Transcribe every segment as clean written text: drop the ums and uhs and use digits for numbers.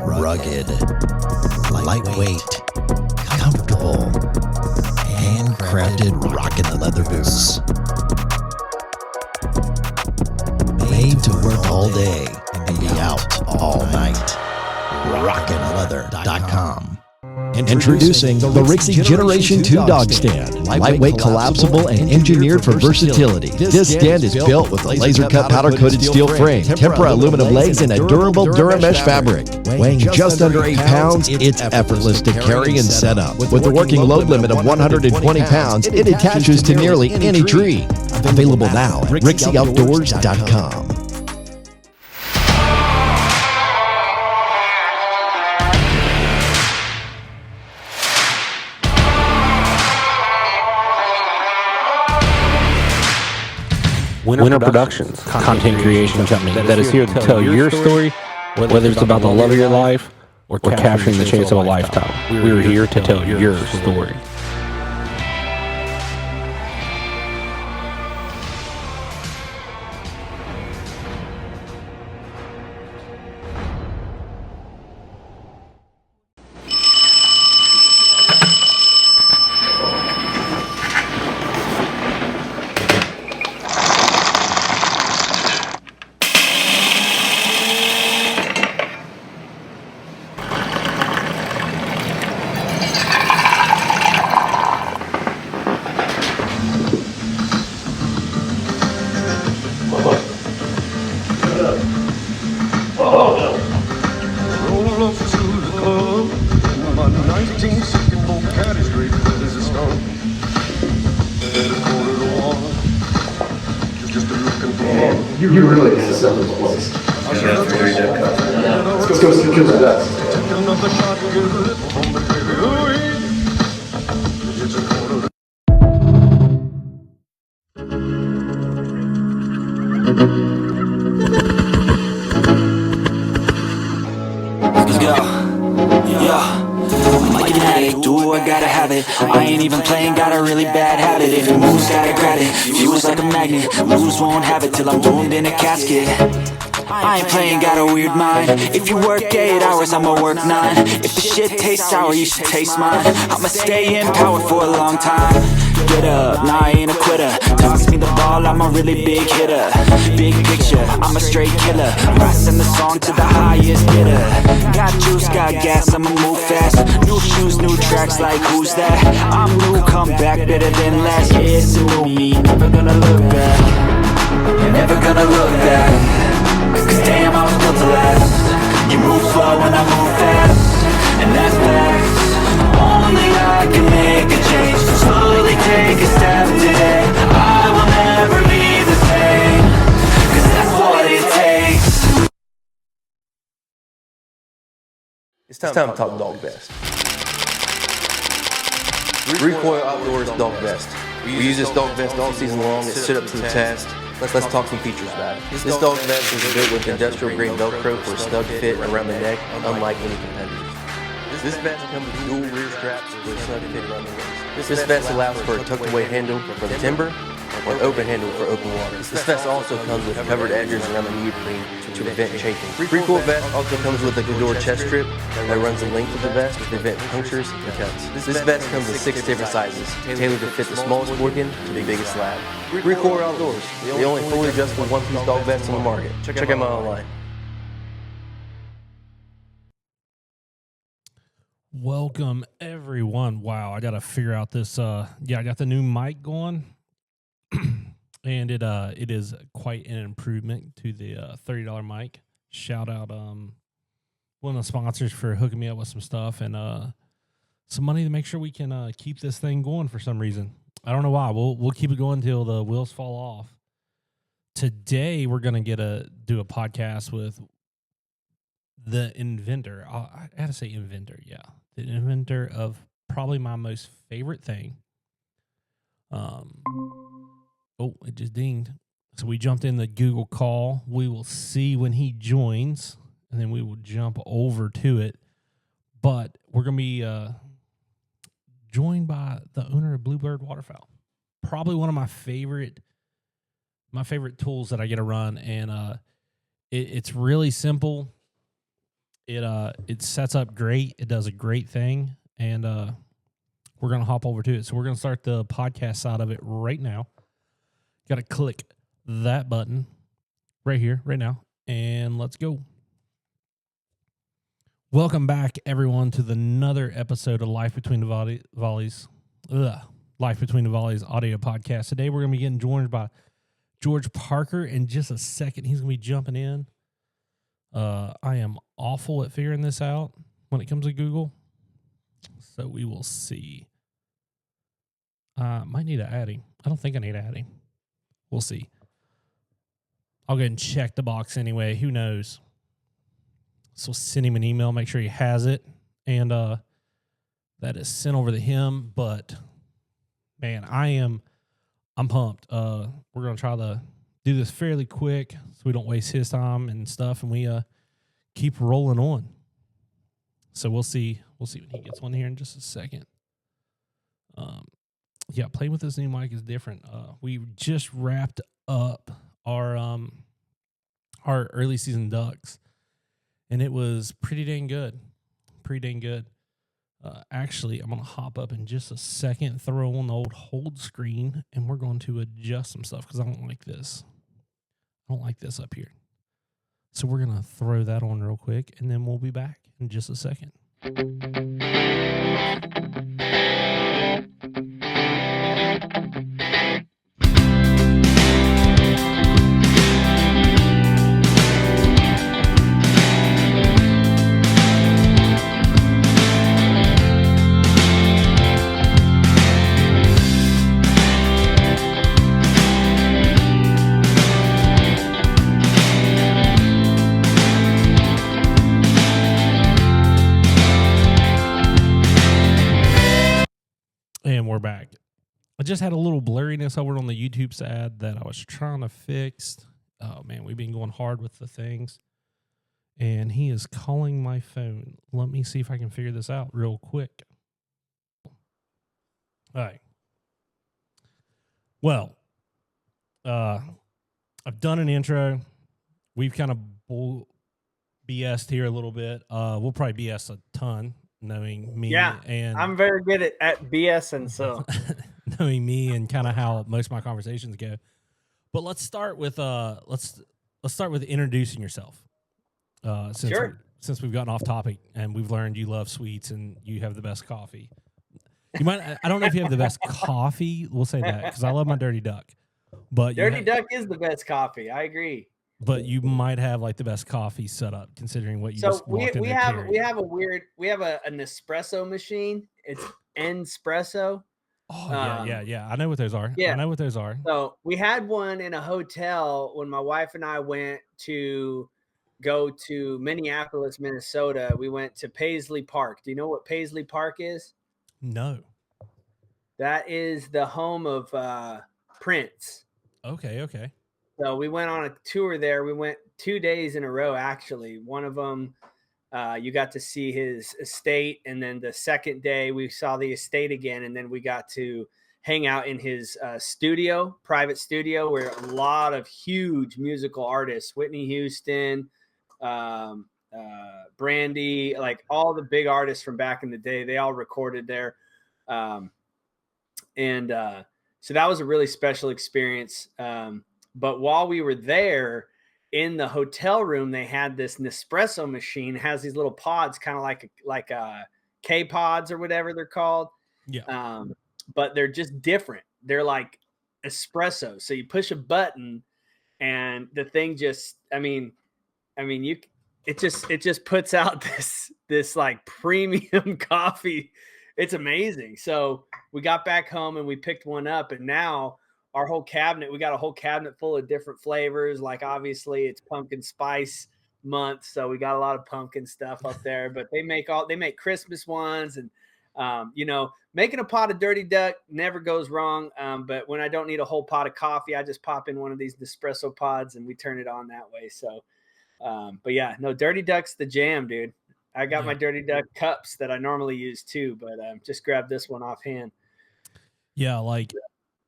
Rugged, lightweight, comfortable, handcrafted rockin' leather boots. Made to work all day and be out all night. RockinLeather.com. Introducing the Rixie Generation 2 Dog Stand. Lightweight, collapsible, and engineered for versatility. This stand is built with a laser-cut powder-coated steel frame, tempera aluminum legs, and a durable Duramesh fabric. Weighing just under 8 pounds, it's effortless to carry and set up. With a working load limit of 120 pounds, it attaches to nearly any tree. Available now at RixieOutdoors.com. Winter Productions, content creation company that is here to tell your story, whether it's about the love of your life or capturing the chase of a lifetime. We're here to tell your story. You really need to sell this place. Let's go secure the desk. Let's go. Yeah. I'm like an addict, do I gotta have it. I ain't even playing, got a really bad habit. If it moves, gotta grab it. Fuse like a magnet, lose won't have it till I'm doomed in a casket. I ain't playing, got a weird mind. If you work 8 hours, I'ma work 9. If the shit tastes sour, you should taste mine. I'ma stay in power for a long time. Get up, nah, I ain't a quitter. Toss me the ball, I'm a really big hitter. Big picture, I'm a straight killer. Rising the song to the highest bidder. Got juice, got gas, I'ma move fast. New shoes, new tracks, like who's that? I'm new, come back better than last. Yeah, it's a new me, never gonna look back. Never gonna look back. Cause damn, I was built to last. You move slow and I move fast, and that's facts. Only I can make a change. Slowly take a step today. I will never be the same, cause that's what it takes. It's time to talk Dog Vest. Recoil Outdoors Dog Vest. We use this dog vest all season long. It's stood up to the test. Let's talk some features about it. This dog vest is built with industrial grade Velcro for a snug fit around the neck, unlike any competitors. This vest comes with dual rear straps for a snug fit around the waist. This vest allows for a tucked away handle for the timber or an open handle for open water. This vest also comes with covered edges around the neoprene to prevent chafing. Recoil vest also comes with a Goeger chest strip that runs the length of the vest to prevent punctures and cuts. This vest comes in 6 different sizes, tailored to fit the smallest organ to the biggest slab. Recoil Outdoors, the only fully adjustable one-piece dog vest on the market. Check them out online. Welcome everyone. Wow, I gotta figure out this. I got the new mic going, and it is quite an improvement to the $30 mic. Shout out one of the sponsors for hooking me up with some stuff and some money to make sure we can keep this thing going for some reason. I don't know why. We'll keep it going until the wheels fall off. Today we're gonna do a podcast with the inventor. I had to say inventor, yeah. The inventor of probably my most favorite thing. Oh, it just dinged. So we jumped in the Google call. We will see when he joins, and then we will jump over to it. But we're going to be joined by the owner of Bird Waterfowl. Probably one of my favorite tools that I get to run, and it's really simple. It sets up great. It does a great thing, and we're gonna hop over to it. So we're gonna start the podcast side of it right now. Got to click that button right here, right now, and let's go. Welcome back, everyone, to another episode of Life Between the Volleys. Life Between the Volleys audio podcast. Today we're gonna be getting joined by Goeger Parker in just a second. He's gonna be jumping in. I am awful at figuring this out when it comes to Google, so we will see. Might need to add him. I don't think I need to add him. We'll see. I'll go ahead and check the box anyway. Who knows? So send him an email, make sure he has it, and that is sent over to him. But man, I'm pumped. We're gonna try to do this fairly quick so we don't waste his time and stuff, and we keep rolling on. So we'll see when he gets on here in just a second. Yeah, playing with this new mic is different. We just wrapped up our early season ducks, and it was pretty dang good. Actually, I'm going to hop up in just a second, throw on the old hold screen, and we're going to adjust some stuff because I don't like this. I don't like this up here. So we're going to throw that on real quick, and then we'll be back in just a second. And we're back. I just had a little blurriness over on the YouTube side that I was trying to fix. Oh, man, we've been going hard with the things. And he is calling my phone. Let me see if I can figure this out real quick. All right. Well, I've done an intro. We've kind of BS'd here a little bit. We'll probably BS a ton. Knowing me, and I'm very good at BS, and so knowing me and kind of how most of my conversations go. But let's start with let's start with introducing yourself. Since we've gotten off topic and we've learned you love sweets and you have the best coffee. You might I don't know if you have the best coffee. We'll say that because I love my Dirty Duck. But Dirty Duck is the best coffee. I agree. But you might have like the best coffee set up considering what you just walked in we have an Nespresso machine. It's Nespresso. Oh yeah. I know what those are. Yeah. I know what those are. So we had one in a hotel when my wife and I went to go to Minneapolis, Minnesota. We went to Paisley Park. Do you know what Paisley Park is? No. That is the home of Prince. Okay. So we went on a tour there. We went 2 days in a row, actually. One of them, you got to see his estate. And then the second day, we saw the estate again. And then we got to hang out in his private studio, where a lot of huge musical artists, Whitney Houston, Brandy, like all the big artists from back in the day, they all recorded there. So that was a really special experience. But while we were there in the hotel room, they had this Nespresso machine. It has these little pods, kind of like K-pods or whatever they're called. Yeah. But they're just different. They're like espresso. So you push a button and the thing just, it just puts out this like premium coffee. It's amazing. So we got back home and we picked one up, and now we got a whole cabinet full of different flavors. Like obviously it's pumpkin spice month, so we got a lot of pumpkin stuff up there, but they make Christmas ones, and making a pot of Dirty Duck never goes wrong. But when I don't need a whole pot of coffee, I just pop in one of these Nespresso pods and we turn it on that way. So but yeah, no, Dirty Duck's the jam, dude. I got my Dirty Duck cups that I normally use too, but just grabbed this one offhand. Yeah, like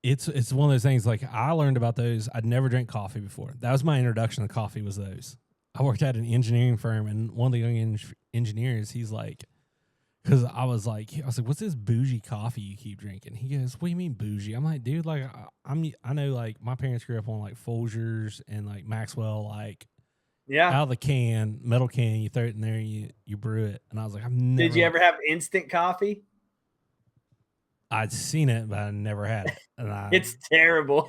it's one of those things. Like I learned about those. I'd never drank coffee before. That was my introduction to coffee. Was those. I worked at an engineering firm, and one of the young engineers, he's like, because I was like, what's this bougie coffee you keep drinking? He goes, what do you mean bougie? I'm like, dude, like, I know, like, my parents grew up on, like, Folgers and, like, Maxwell, like, out of the can, metal can, you throw it in there, and you brew it. And I was like, I've never. Did you ever have instant coffee? I'd seen it, but I never had it. And it's terrible.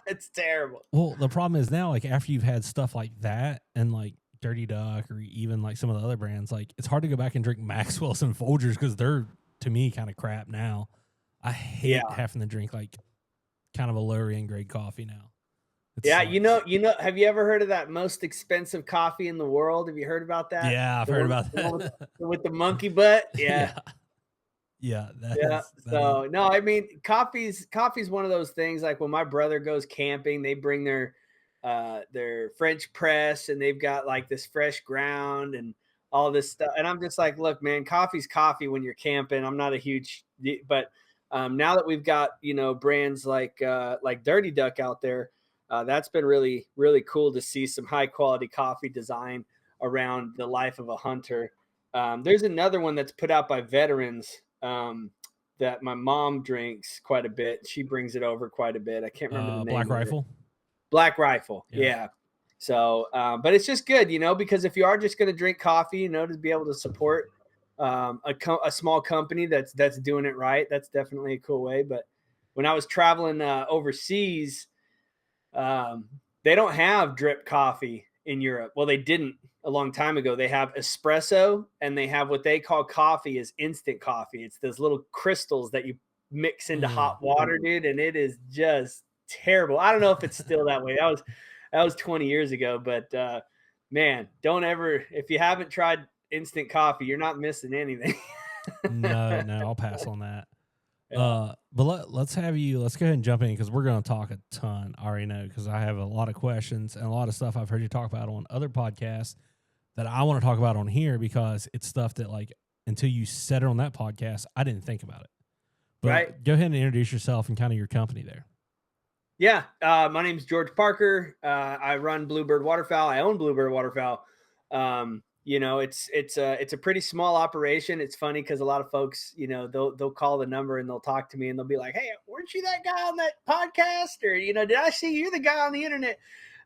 It's terrible. Well, the problem is now, like, after you've had stuff like that and, like, Dirty Duck or even, like, some of the other brands, like, it's hard to go back and drink Maxwell's and Folgers because they're, to me, kind of crap now. I hate having to drink, like, kind of a lower end grade coffee now. Yeah, you know, have you ever heard of that most expensive coffee in the world? Have you heard about that? Yeah, I've heard about that. With the monkey butt? Yeah. Yeah. So no, I mean, coffee's one of those things. Like when my brother goes camping, they bring their French press, and they've got like this fresh ground and all this stuff. And I'm just like, look, man, coffee's coffee when you're camping. I'm not a huge, but now that we've got, you know, brands like Dirty Duck out there, that's been really, really cool to see some high quality coffee design around the life of a hunter. There's another one that's put out by veterans that my mom drinks quite a bit. She brings it over quite a bit. I can't remember the name. Black Rifle. Black Rifle. Yeah. So, but it's just good, you know, because if you are just going to drink coffee, you know, to be able to support a small company that's doing it right, that's definitely a cool way. But when I was traveling overseas, they don't have drip coffee in Europe. Well, they didn't a long time ago. They have espresso, and they have what they call coffee is instant coffee. It's those little crystals that you mix into hot water, dude. And it is just terrible. I don't know if it's still that way. That was 20 years ago, but man, don't ever, if you haven't tried instant coffee, you're not missing anything. No, I'll pass on that. But let's go ahead and jump in, because we're going to talk a ton. I already know, because I have a lot of questions and a lot of stuff I've heard you talk about on other podcasts that I want to talk about on here, because it's stuff that, like, until you said it on that podcast, I didn't think about it. But go ahead and introduce yourself and kind of your company there. Yeah. My name's Goeger Parker. I run Bird Waterfowl. I own Bird Waterfowl. You know, it's a pretty small operation. It's funny because a lot of folks, you know, they'll call the number and they'll talk to me and they'll be like, hey, weren't you that guy on that podcast? Or, you know, did I see you the guy on the internet?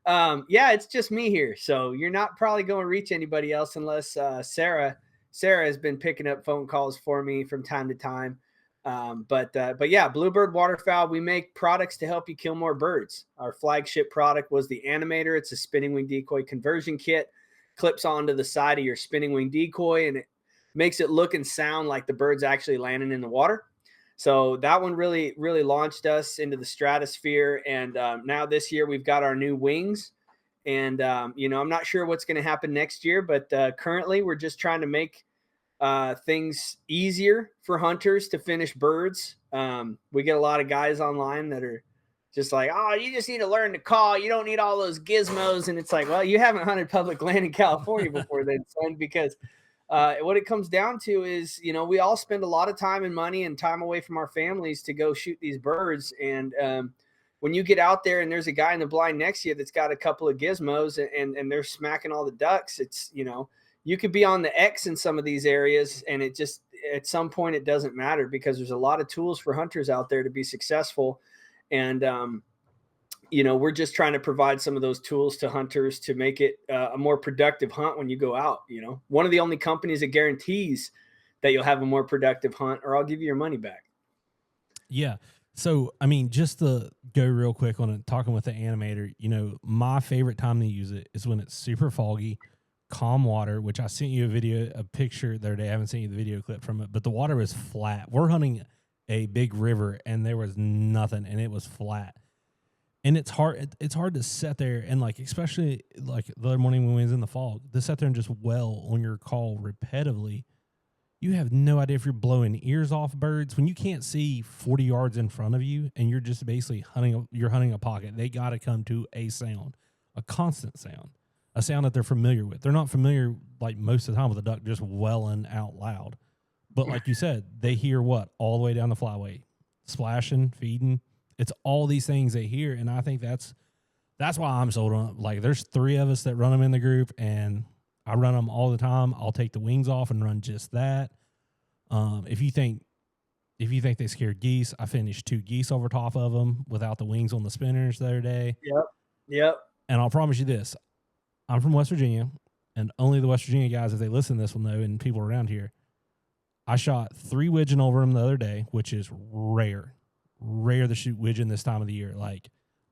Yeah, it's just me here. So you're not probably going to reach anybody else unless Sarah has been picking up phone calls for me from time to time. But yeah, Bird Waterfowl, we make products to help you kill more birds. Our flagship product was the Animator. It's a spinning wing decoy conversion kit. Clips onto the side of your spinning wing decoy, and it makes it look and sound like the bird's actually landing in the water. So that one really, really launched us into the stratosphere. And now this year we've got our new wings. And, you know, I'm not sure what's going to happen next year, but currently we're just trying to make things easier for hunters to finish birds. We get a lot of guys online that are just like, oh, you just need to learn to call. You don't need all those gizmos. And it's like, well, you haven't hunted public land in California before then, son, because what it comes down to is, you know, we all spend a lot of time and money and time away from our families to go shoot these birds. And when you get out there and there's a guy in the blind next to you that's got a couple of gizmos and they're smacking all the ducks, it's, you know, you could be on the X in some of these areas, and it just, at some point, it doesn't matter, because there's a lot of tools for hunters out there to be successful. And, you know, we're just trying to provide some of those tools to hunters to make it a more productive hunt when you go out. You know, one of the only companies that guarantees that you'll have a more productive hunt, or I'll give you your money back. Yeah. So, I mean, just to go real quick on it, talking with the Animator, you know, my favorite time to use it is when it's super foggy, calm water, which I sent you a picture the other day. I haven't sent you the video clip from it, but the water is flat. We're hunting a big river and there was nothing, and it was flat. And it's hard to sit there and, like, especially like the other morning when we was in the fog, to sit there and just well on your call repetitively. You have no idea if you're blowing ears off birds when you can't see 40 yards in front of you, and you're just basically hunting a pocket. They got to come to a sound, a constant sound, a sound that they're familiar with. They're not familiar, like, most of the time with a duck just welling out loud. But like you said, they hear what? All the way down the flyway, splashing, feeding. It's all these things they hear. And I think that's That's why I'm sold on. Like, there's 3 of us that run them in the group, and I run them all the time. I'll take the wings off and run just that. If you think they scared geese, I finished 2 geese over top of them without the wings on the spinners the other day. Yep. And I'll promise you this: I'm from West Virginia, and only the West Virginia guys, if they listen to this, will know, and people around here. I shot 3 widgeon over them the other day, which is rare to shoot widgeon this time of the year. Like,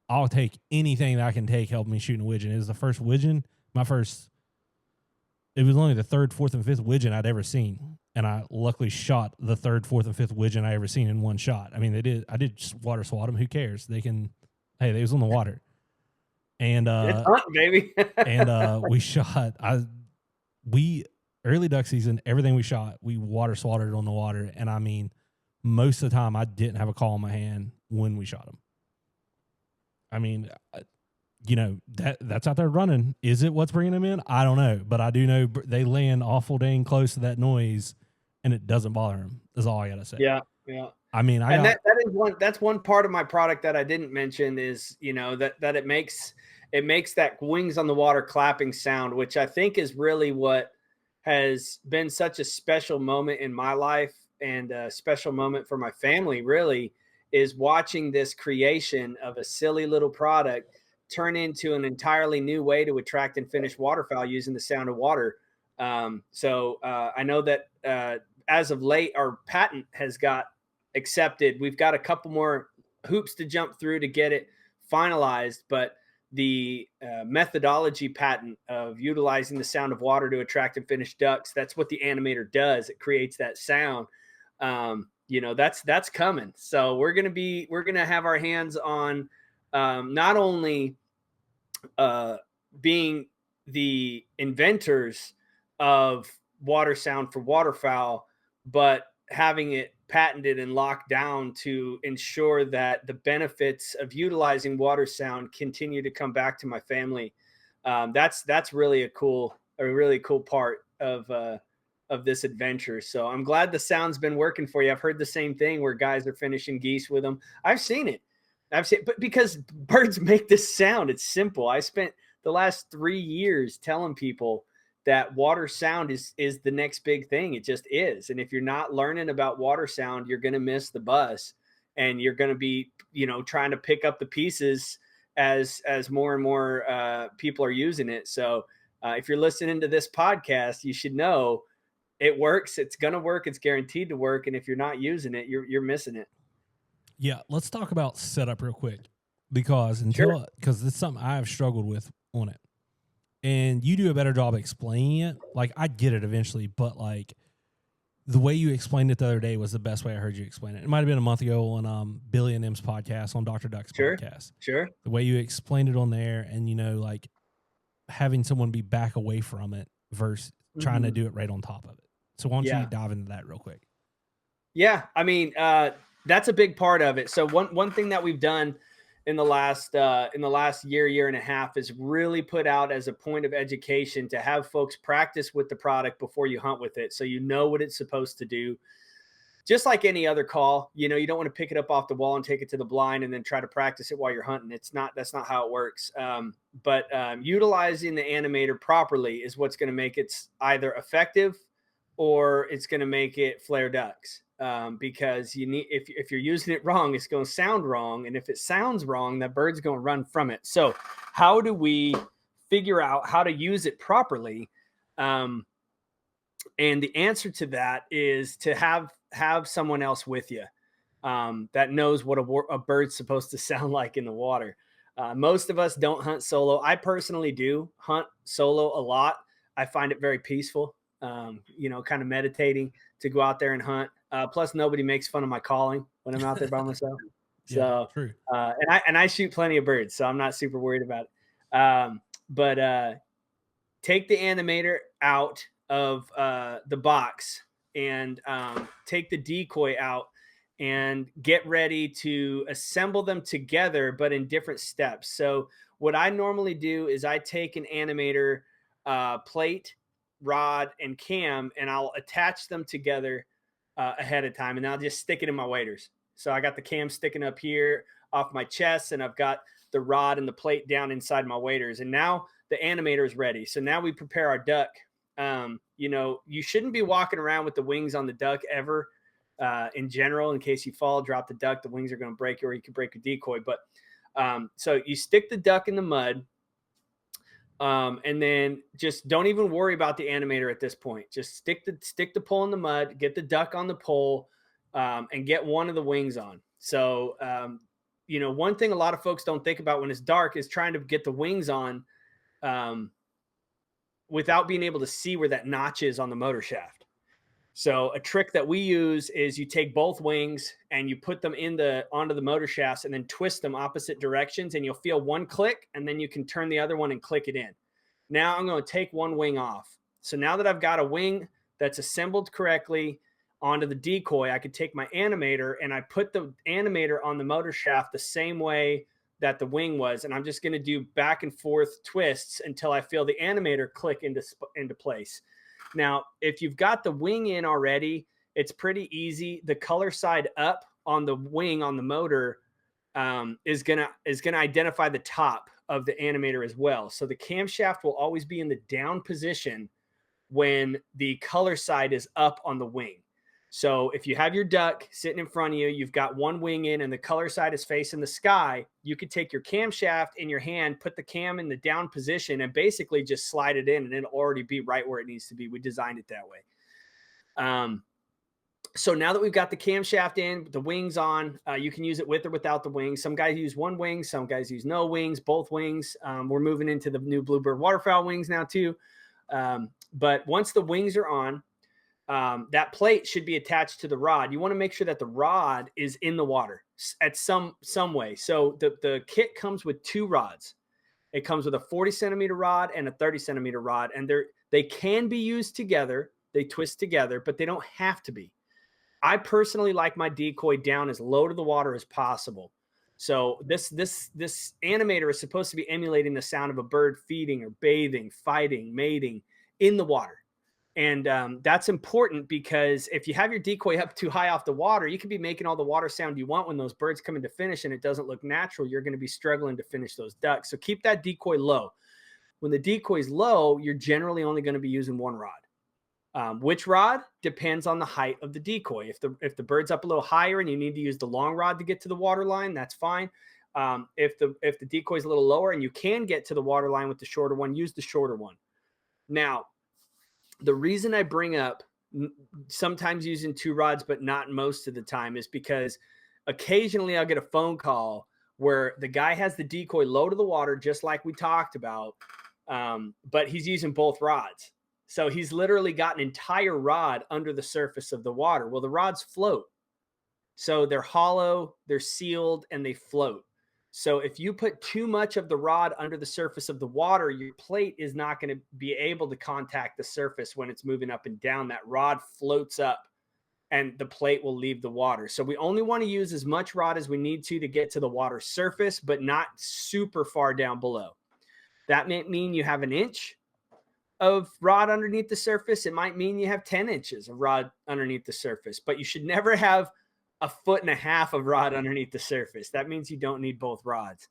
I'll take anything that I can take helping me shooting a widgeon. It was the first widgeon, it was only the 3rd, 4th, and 5th widgeon I'd ever seen. And I luckily shot the 3rd, 4th, and 5th widgeon I ever seen in one shot. I mean, I did just water swat them. Who cares? They was on the water. And, It's hunting, baby. and we shot, early duck season, everything we shot, we water swatted on the water. And I mean, most of the time I didn't have a call in my hand when we shot them. I mean, that's out there running. Is it what's bringing them in? I don't know, but I do know they land awful dang close to that noise, and it doesn't bother them. That's all I gotta say. Yeah. I mean, that's one part of my product that I didn't mention is, that it makes that wings on the water clapping sound, which I think is really what has been such a special moment in my life and a special moment for my family, really, is watching this creation of a silly little product turn into an entirely new way to attract and finish waterfowl using the sound of water. So I know that as of late, our patent has got accepted. We've got a couple more hoops to jump through to get it finalized, but the methodology patent of utilizing the sound of water to attract and finish ducks, that's what the animator does. It creates that sound. That's coming. So we're going to have our hands on not only being the inventors of water sound for waterfowl, but having it patented and locked down to ensure that the benefits of utilizing water sound continue to come back to my family. That's really a really cool part of this adventure. So I'm glad the sound's been working for you. I've heard the same thing where guys are finishing geese with them. I've seen it, but because birds make this sound, it's simple. I spent the last 3 years telling people that water sound is the next big thing. It just is. And if you're not learning about water sound, you're going to miss the bus, and you're going to be, trying to pick up the pieces as more and more people are using it. So if you're listening to this podcast, you should know it works. It's going to work. It's guaranteed to work. And if you're not using it, you're missing it. Yeah. Let's talk about setup real quick, because it's something I've struggled with on it. And you do a better job explaining it. Like, I get it eventually, but like the way you explained it the other day was the best way I heard you explain it. It might have been a month ago on Billy and M's podcast, on Dr. Duck's podcast. Sure. The way you explained it on there, and like having someone be back away from it versus trying to do it right on top of it. So why don't you dive into that real quick? Yeah, I mean, that's a big part of it. So one thing that we've done in the last year and a half is really put out as a point of education to have folks practice with the product before you hunt with it, so you know what it's supposed to do. Just like any other call, you don't want to pick it up off the wall and take it to the blind and then try to practice it while you're hunting. That's not how it works. But utilizing the animator properly is what's going to make it either effective or it's going to make it flare ducks. Because if you're using it wrong, it's going to sound wrong. And if it sounds wrong, that bird's going to run from it. So how do we figure out how to use it properly? And the answer to that is to have someone else with you that knows what a bird's supposed to sound like in the water. Most of us don't hunt solo. I personally do hunt solo a lot. I find it very peaceful, kind of meditating to go out there and hunt. Plus, nobody makes fun of my calling when I'm out there by myself. So, true. And I shoot plenty of birds, so I'm not super worried about it. But take the animator out of the box and take the decoy out and get ready to assemble them together, but in different steps. So what I normally do is I take an animator plate, rod, and cam, and I'll attach them together ahead of time, and I'll just stick it in my waders. So I got the cam sticking up here off my chest, and I've got the rod and the plate down inside my waders. And now the animator is ready. So now we prepare our duck. You know, you shouldn't be walking around with the wings on the duck ever. In general, in case you fall, drop the duck, the wings are going to break, or you could break a decoy. But so you stick the duck in the mud, and then just don't even worry about the animator at this point. Just stick the pole in the mud, get the duck on the pole, and get one of the wings on. So you know, one thing a lot of folks don't think about when it's dark is trying to get the wings on without being able to see where that notch is on the motor shaft. So a trick that we use is you take both wings and you put them onto the motor shafts and then twist them opposite directions, and you'll feel one click, and then you can turn the other one and click it in. Now I'm going to take one wing off. So now that I've got a wing that's assembled correctly onto the decoy, I could take my animator and I put the animator on the motor shaft the same way that the wing was. And I'm just going to do back and forth twists until I feel the animator click into place. Now, if you've got the wing in already, it's pretty easy. The color side up on the wing on the motor is gonna identify the top of the animator as well. So the camshaft will always be in the down position when the color side is up on the wing. So if you have your duck sitting in front of you, you've got one wing in and the color side is facing the sky, you could take your camshaft in your hand, put the cam in the down position, and basically just slide it in, and it'll already be right where it needs to be. We designed it that way. So now that we've got the camshaft in, the wings on, you can use it with or without the wings. Some guys use one wing, some guys use no wings, both wings. We're moving into the new Bird Waterfowl wings now too. But once the wings are on, that plate should be attached to the rod. You want to make sure that the rod is in the water at some way. So the kit comes with two rods. It comes with a 40 centimeter rod and a 30 centimeter rod, and they can be used together. They twist together, but they don't have to be. I personally like my decoy down as low to the water as possible. So this animator is supposed to be emulating the sound of a bird feeding or bathing, fighting, mating in the water. And that's important because if you have your decoy up too high off the water, you can be making all the water sound you want when those birds come in to finish and it doesn't look natural. You're going to be struggling to finish those ducks. So keep that decoy low. When the decoy is low, you're generally only going to be using one rod. Which rod depends on the height of the decoy. If the bird's up a little higher and you need to use the long rod to get to the water line, that's fine. If the decoy is a little lower and you can get to the water line with the shorter one, use the shorter one. Now, the reason I bring up sometimes using two rods, but not most of the time, is because occasionally I'll get a phone call where the guy has the decoy low to the water, just like we talked about, but he's using both rods. So he's literally got an entire rod under the surface of the water. Well, the rods float. So they're hollow, they're sealed, and they float. So if you put too much of the rod under the surface of the water, your plate is not going to be able to contact the surface when it's moving up and down. That rod floats up and the plate will leave the water. So we only want to use as much rod as we need to get to the water surface, but not super far down below. That might mean you have an inch of rod underneath the surface. It might mean you have 10 inches of rod underneath the surface, but you should never have 1.5 feet of rod underneath the surface. That means you don't need both rods.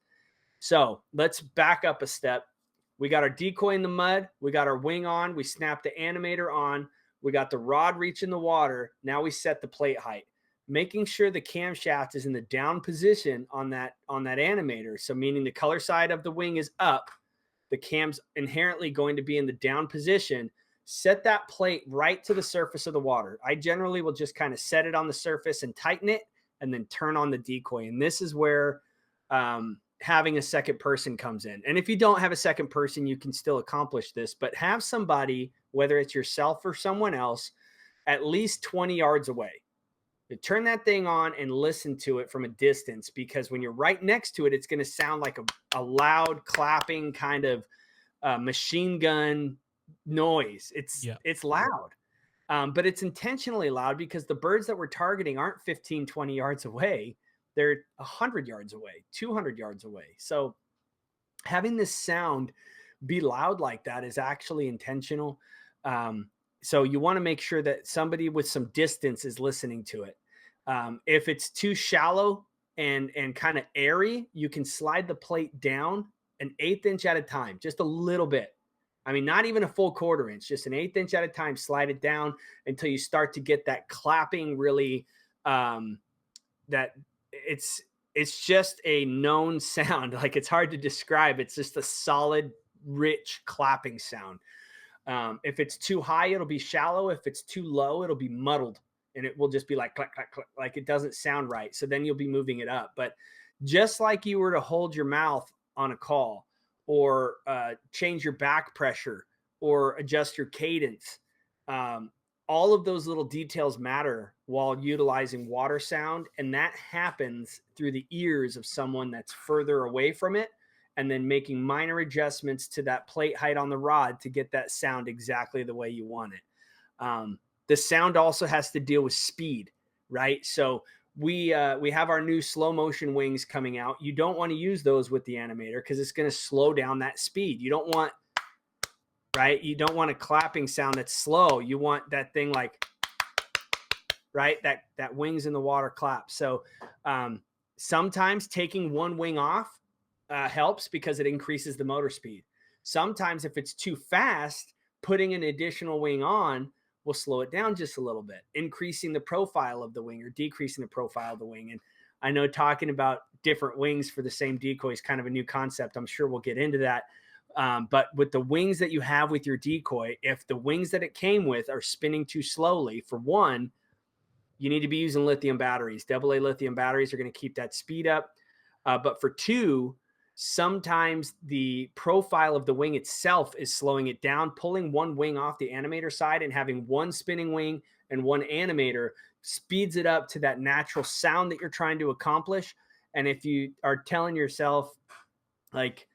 So let's back up a step. We got our decoy in the mud. We got our wing on. We snap the animator on. We got the rod reaching the water. Now we set the plate height, making sure the camshaft is in the down position on that animator. So meaning the color side of the wing is up. The cam's inherently going to be in the down position. Set that plate right to the surface of the water. I generally will just kind of set it on the surface and tighten it and then turn on the decoy. And this is where having a second person comes in. And if you don't have a second person, you can still accomplish this, but have somebody, whether it's yourself or someone else, at least 20 yards away. You turn that thing on and listen to it from a distance, because when you're right next to it, it's going to sound like a loud clapping kind of machine gun noise. It's loud, but it's intentionally loud because the birds that we're targeting aren't 15, 20 yards away. They're 100 yards away, 200 yards away. So having this sound be loud like that is actually intentional. So you want to make sure that somebody with some distance is listening to it. If it's too shallow and kind of airy, you can slide the plate down an 1/8 inch at a time, just a little bit. I mean, not even a full 1/4 inch, just an 1/8 inch at a time. Slide it down until you start to get that clapping. Really, that it's just a known sound. Like, it's hard to describe. It's just a solid, rich clapping sound. If it's too high, it'll be shallow. If it's too low, it'll be muddled, and it will just be like clack, clack, clack, like it doesn't sound right. So then you'll be moving it up. But just like you were to hold your mouth on a call, or change your back pressure, or adjust your cadence, all of those little details matter while utilizing water sound. And that happens through the ears of someone that's further away from it, and then making minor adjustments to that plate height on the rod to get that sound exactly the way you want it. The sound also has to deal with speed, right? So we have our new slow motion wings coming out. You don't want to use those with the animator because it's going to slow down that speed. You don't want, right? You don't want a clapping sound that's slow. You want that thing like, right? That wings in the water clap. So sometimes taking one wing off helps because it increases the motor speed. Sometimes if it's too fast, putting an additional wing on will slow it down just a little bit, increasing the profile of the wing or decreasing the profile of the wing. And I know talking about different wings for the same decoy is kind of a new concept. I'm sure we'll get into that. But with the wings that you have with your decoy, if the wings that it came with are spinning too slowly, for one, you need to be using lithium batteries. AA lithium batteries are going to keep that speed up. But for two, sometimes the profile of the wing itself is slowing it down. Pulling one wing off the animator side and having one spinning wing and one animator speeds it up to that natural sound that you're trying to accomplish. And if you are telling yourself, like,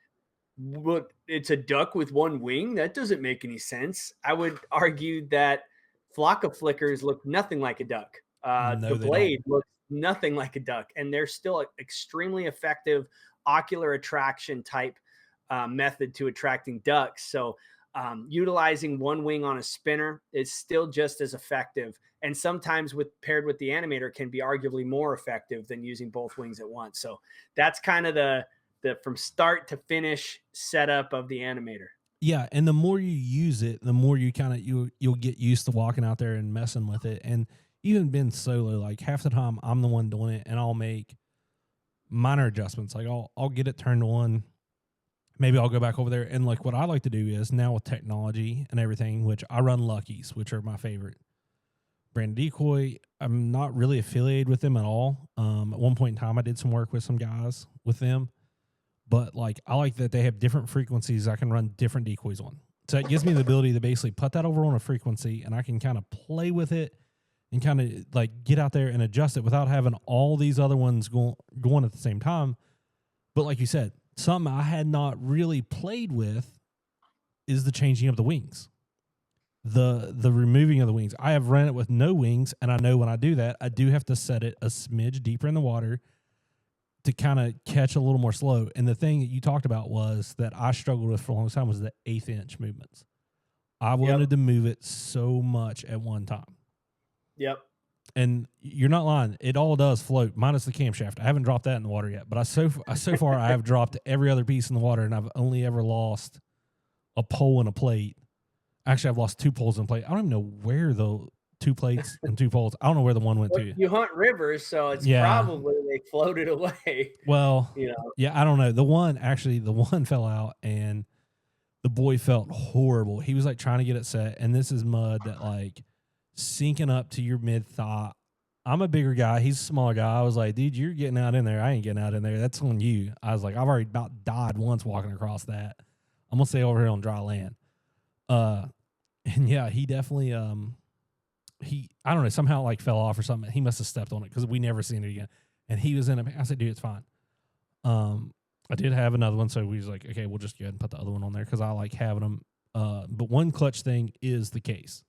what, it's a duck with one wing, that doesn't make any sense. I would argue that flock of flickers look nothing like a duck. No, the blade looks nothing like a duck, and they're still extremely effective ocular attraction type method to attracting ducks. So utilizing one wing on a spinner is still just as effective, and sometimes paired with the animator can be arguably more effective than using both wings at once. So that's kind of the from start to finish setup of the animator. Yeah, and the more you use it, the more you kind of you'll get used to walking out there and messing with it. And even being solo, like half the time I'm the one doing it, and I'll make minor adjustments. Like I'll get it turned on. Maybe I'll go back over there, and like what I like to do is now with technology and everything, which I run Lucky's, which are my favorite brand decoy. I'm not really affiliated with them at all. At one point in time, I did some work with some guys with them. But like, I like that they have different frequencies I can run different decoys on. So it gives me the ability to basically put that over on a frequency, and I can kind of play with it and kind of like get out there and adjust it without having all these other ones going at the same time. But like you said, something I had not really played with is the changing of the wings, the removing of the wings. I have run it with no wings, and I know when I do that, I do have to set it a smidge deeper in the water to kind of catch a little more slow. And the thing that you talked about was that I struggled with for a long time was the 1/8 inch movements. I wanted to move it so much at one time. Yep. And you're not lying. It all does float, minus the camshaft. I haven't dropped that in the water yet, but so far I have dropped every other piece in the water, and I've only ever lost a pole and a plate. Actually, I've lost 2 poles and a plate. I don't even know where the 2 plates and 2 poles. I don't know where the one went to. You hunt rivers, so it's probably they floated away. Well, you know. Yeah, I don't know. The one fell out, and the boy felt horrible. He was like trying to get it set, and this is mud that like sinking up to your mid thigh. I'm a bigger guy. He's a smaller guy. I was like, dude, you're getting out in there. I ain't getting out in there. That's on you. I was like, I've already about died once walking across that. I'm gonna stay over here on dry land. And yeah, he definitely I don't know, somehow like fell off or something. He must have stepped on it because we never seen it again. And he was in it. I said, dude, it's fine. I did have another one, so we was like, okay, we'll just go ahead and put the other one on there because I like having them. But one clutch thing is the case.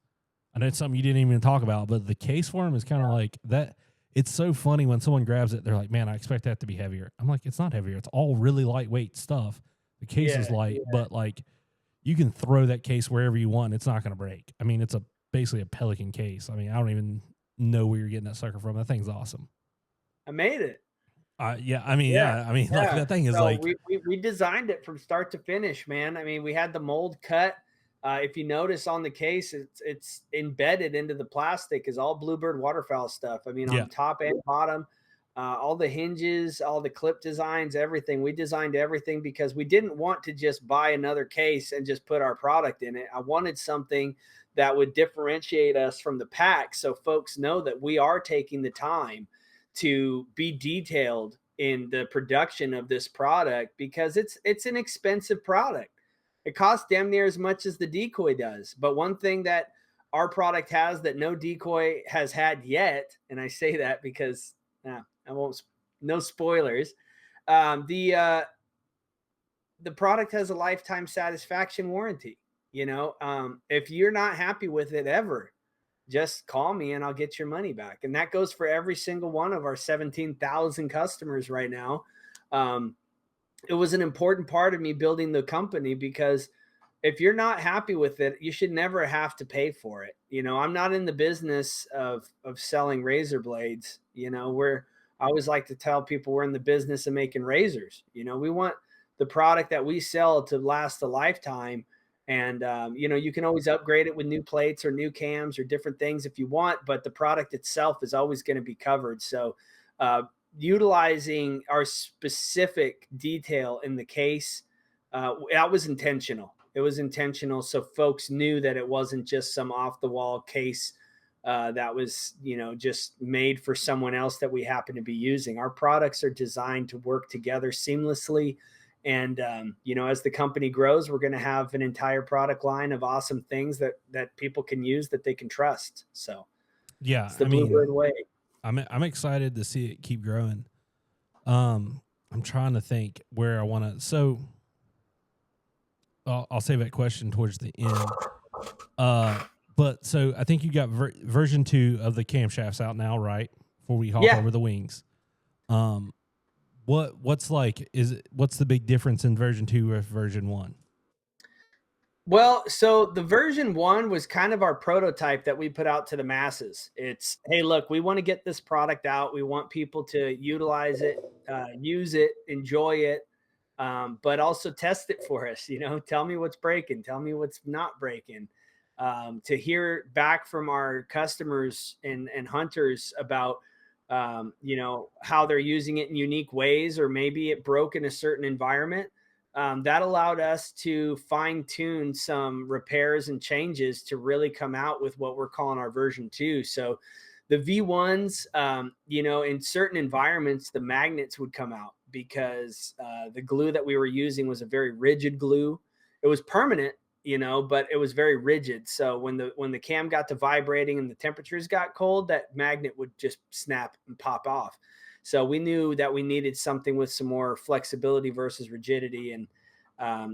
I know it's something you didn't even talk about, but the case for them is kind of like that. It's so funny when someone grabs it, they're like, man, I expect that to be heavier. I'm like, it's not heavier. It's all really lightweight stuff. The case is light, but like you can throw that case wherever you want. It's not going to break. I mean, it's basically a Pelican case. I mean, I don't even know where you're getting that sucker from. That thing's awesome. I made it. Yeah, I mean, like that thing is So like, we designed it from start to finish, man. I mean, we had the mold cut. If you notice on the case, it's embedded into the plastic is all Bluebird Waterfowl stuff. I mean, yeah, on top and bottom, all the hinges, all the clip designs, everything. We designed everything because we didn't want to just buy another case and just put our product in it. I wanted something that would differentiate us from the pack so folks know that we are taking the time to be detailed in the production of this product because it's an expensive product. It costs damn near as much as the decoy does. But one thing that our product has that no decoy has had yet, and I say that because I won't, no spoilers. The product has a lifetime satisfaction warranty. If you're not happy with it ever, just call me and I'll get your money back. And that goes for every single one of our 17,000 customers right now. It was an important part of me building the company because if you're not happy with it, you should never have to pay for it. I'm not in the business of selling razor blades. I always like to tell people we're in the business of making razors. We want the product that we sell to last a lifetime. And, you can always upgrade it with new plates or new cams or different things if you want, but the product itself is always going to be covered. So, utilizing our specific detail in the case, that was intentional. It was intentional. So folks knew that it wasn't just some off the wall case that was, just made for someone else that we happen to be using. Our products are designed to work together seamlessly. And, as the company grows, we're going to have an entire product line of awesome things that people can use that they can trust. So yeah, it's the Bluebird way. I'm excited to see it keep growing. I'm trying to think where I want to. So I'll save that question towards the end. But so I think you got version 2 of the camshafts out now, right? Before we hop over the wings. What's the big difference in version 2 with version 1? Well, so the version 1 was kind of our prototype that we put out to the masses. It's, hey, look, we want to get this product out. We want people to utilize it, use it, enjoy it, but also test it for us. Tell me what's breaking. Tell me what's not breaking. To hear back from our customers and hunters about, how they're using it in unique ways, or maybe it broke in a certain environment. That allowed us to fine tune some repairs and changes to really come out with what we're calling our version 2. So the V1s, in certain environments, the magnets would come out because the glue that we were using was a very rigid glue. It was permanent, but it was very rigid. So when the cam got to vibrating and the temperatures got cold, that magnet would just snap and pop off. So we knew that we needed something with some more flexibility versus rigidity. And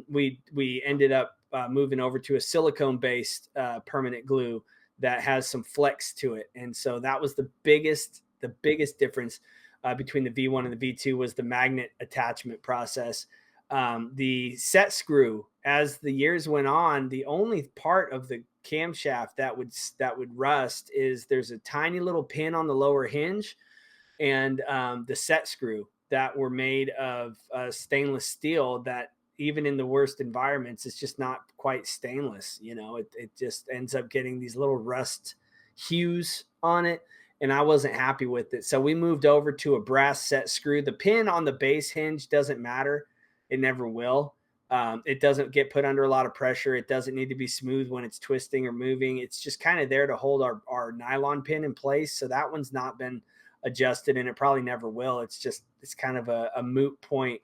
we ended up moving over to a silicone-based permanent glue that has some flex to it. And so that was the biggest difference between the V1 and the V2 was the magnet attachment process. The set screw, as the years went on, the only part of the camshaft that would rust is there's a tiny little pin on the lower hinge, and the set screw that were made of stainless steel that even in the worst environments, it's just not quite stainless. It just ends up getting these little rust hues on it. And I wasn't happy with it. So we moved over to a brass set screw. The pin on the base hinge doesn't matter. It never will. It doesn't get put under a lot of pressure. It doesn't need to be smooth when it's twisting or moving. It's just kind of there to hold our nylon pin in place. So that one's not been adjusted, and it probably never will. It's kind of a moot point.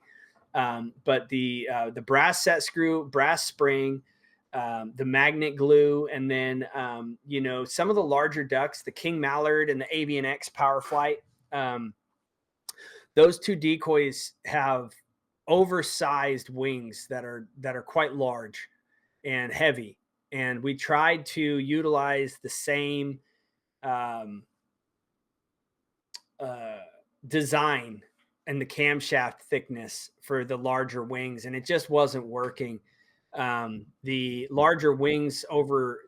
But the brass set screw, brass spring, the magnet glue, and then some of the larger ducks, the King Mallard and the Avian X Powerflight, those two decoys have oversized wings that are quite large and heavy, and we tried to utilize the same design and the camshaft thickness for the larger wings, and it just wasn't working. The larger wings over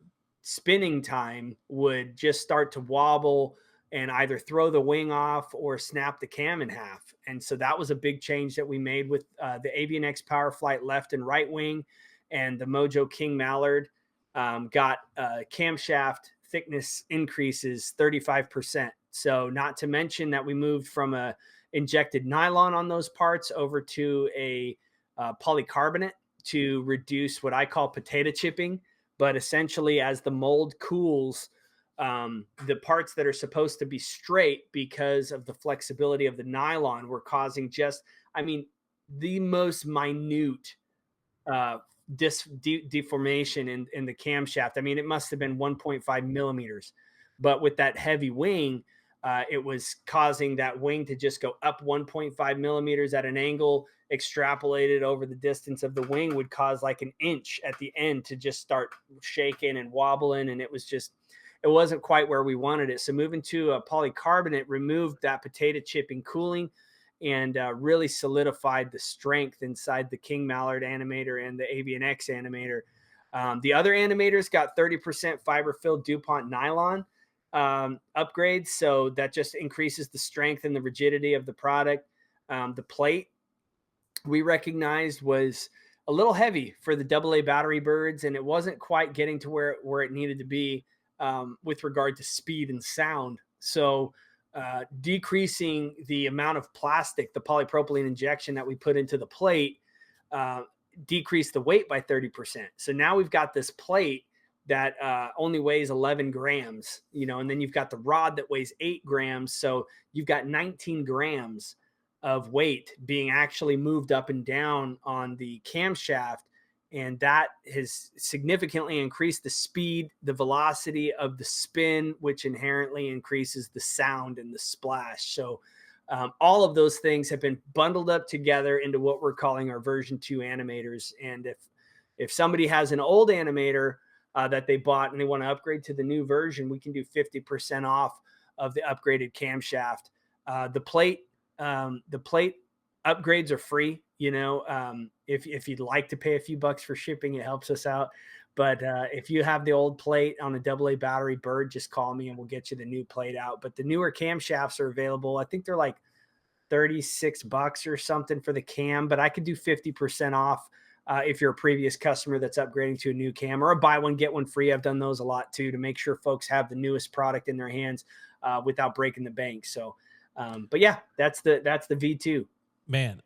spinning time would just start to wobble and either throw the wing off or snap the cam in half. And so that was a big change that we made with the Avian X Power Flight left and right wing, and the Mojo King Mallard got camshaft thickness increases 35%. So not to mention that we moved from a injected nylon on those parts over to a polycarbonate to reduce what I call potato chipping. But essentially, as the mold cools, the parts that are supposed to be straight because of the flexibility of the nylon were causing the most minute deformation in the camshaft. I mean, it must have been 1.5 millimeters, but with that heavy wing, it was causing that wing to just go up 1.5 millimeters at an angle, extrapolated over the distance of the wing would cause like an inch at the end to just start shaking and wobbling. And it wasn't quite where we wanted it. So moving to a polycarbonate removed that potato chipping cooling and really solidified the strength inside the King Mallard animator and the Avian X animator. The other animators got 30% fiber-filled DuPont nylon upgrades. So that just increases the strength and the rigidity of the product. The plate we recognized was a little heavy for the AA battery birds, and it wasn't quite getting to where it needed to be with regard to speed and sound. So decreasing the amount of plastic, the polypropylene injection that we put into the plate, decreased the weight by 30%. So now we've got this plate that only weighs 11 grams, and then you've got the rod that weighs 8 grams. So you've got 19 grams of weight being actually moved up and down on the camshaft. And that has significantly increased the speed, the velocity of the spin, which inherently increases the sound and the splash. So all of those things have been bundled up together into what we're calling our version 2 animators. And if somebody has an old animator that they bought and they want to upgrade to the new version, we can do 50% off of the upgraded camshaft. The plate upgrades are free. If you'd like to pay a few bucks for shipping, it helps us out. But if you have the old plate on a AA battery bird, just call me and we'll get you the new plate out. But the newer camshafts are available. I think they're like $36 or something for the cam, but I could do 50% off if you're a previous customer that's upgrading to a new cam, or a buy one, get one free. I've done those a lot too, to make sure folks have the newest product in their hands without breaking the bank. So, but yeah, that's the V2. Man,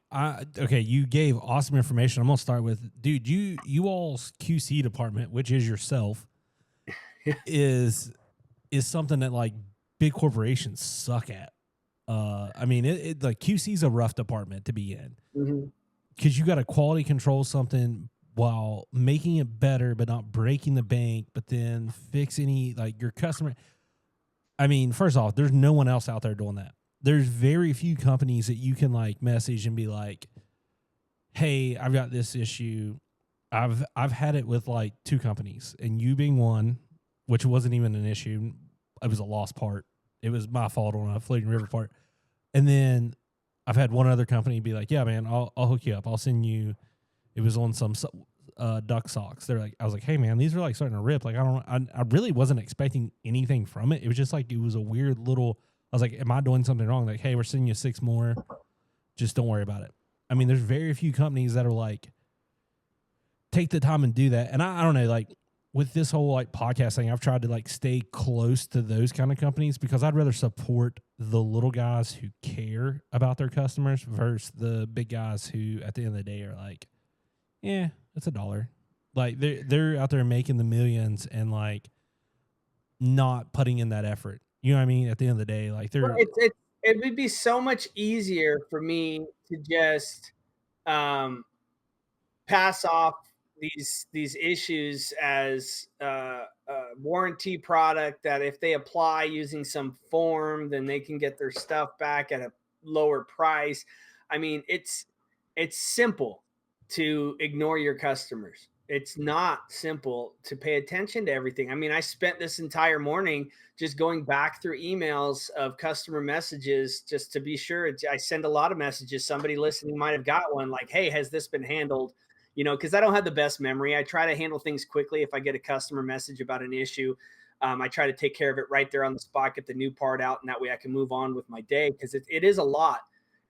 okay, you gave awesome information. I'm gonna start with, dude, you all's QC department, which is yourself, is something that like big corporations suck at. I mean, like QC is a rough department to be in, because you got to quality control something while making it better, but not breaking the bank, but then fix any like your customer. I mean, first off, there's no one else out there doing that. There's very few companies that you can like message and be like, hey, I've got this issue. I've had it with like 2 companies, and you being one, which wasn't even an issue. It was a lost part. It was my fault on a floating river part. And then I've had one other company be like, yeah, man, I'll hook you up. I'll send you. It was on some duck socks. I was like, hey man, these are like starting to rip. Like, I really wasn't expecting anything from it. It was just like, it was a weird little, I was like, am I doing something wrong? Like, hey, we're sending you 6 more. Just don't worry about it. I mean, there's very few companies that are like, take the time and do that. And I don't know, like with this whole like podcast thing, I've tried to like stay close to those kind of companies, because I'd rather support the little guys who care about their customers versus the big guys who at the end of the day are like, yeah, it's $1. Like they're out there making the millions and like not putting in that effort. You know what I mean? At the end of the day, like it would be so much easier for me to just pass off these issues as a warranty product, that if they apply using some form, then they can get their stuff back at a lower price. I mean, it's simple to ignore your customers. It's not simple to pay attention to everything. I mean, I spent this entire morning just going back through emails of customer messages just to be sure. I send a lot of messages. Somebody listening might have got one like, hey, has this been handled? because I don't have the best memory. I try to handle things quickly. If I get a customer message about an issue, I try to take care of it right there on the spot, get the new part out, and that way I can move on with my day, because it is a lot.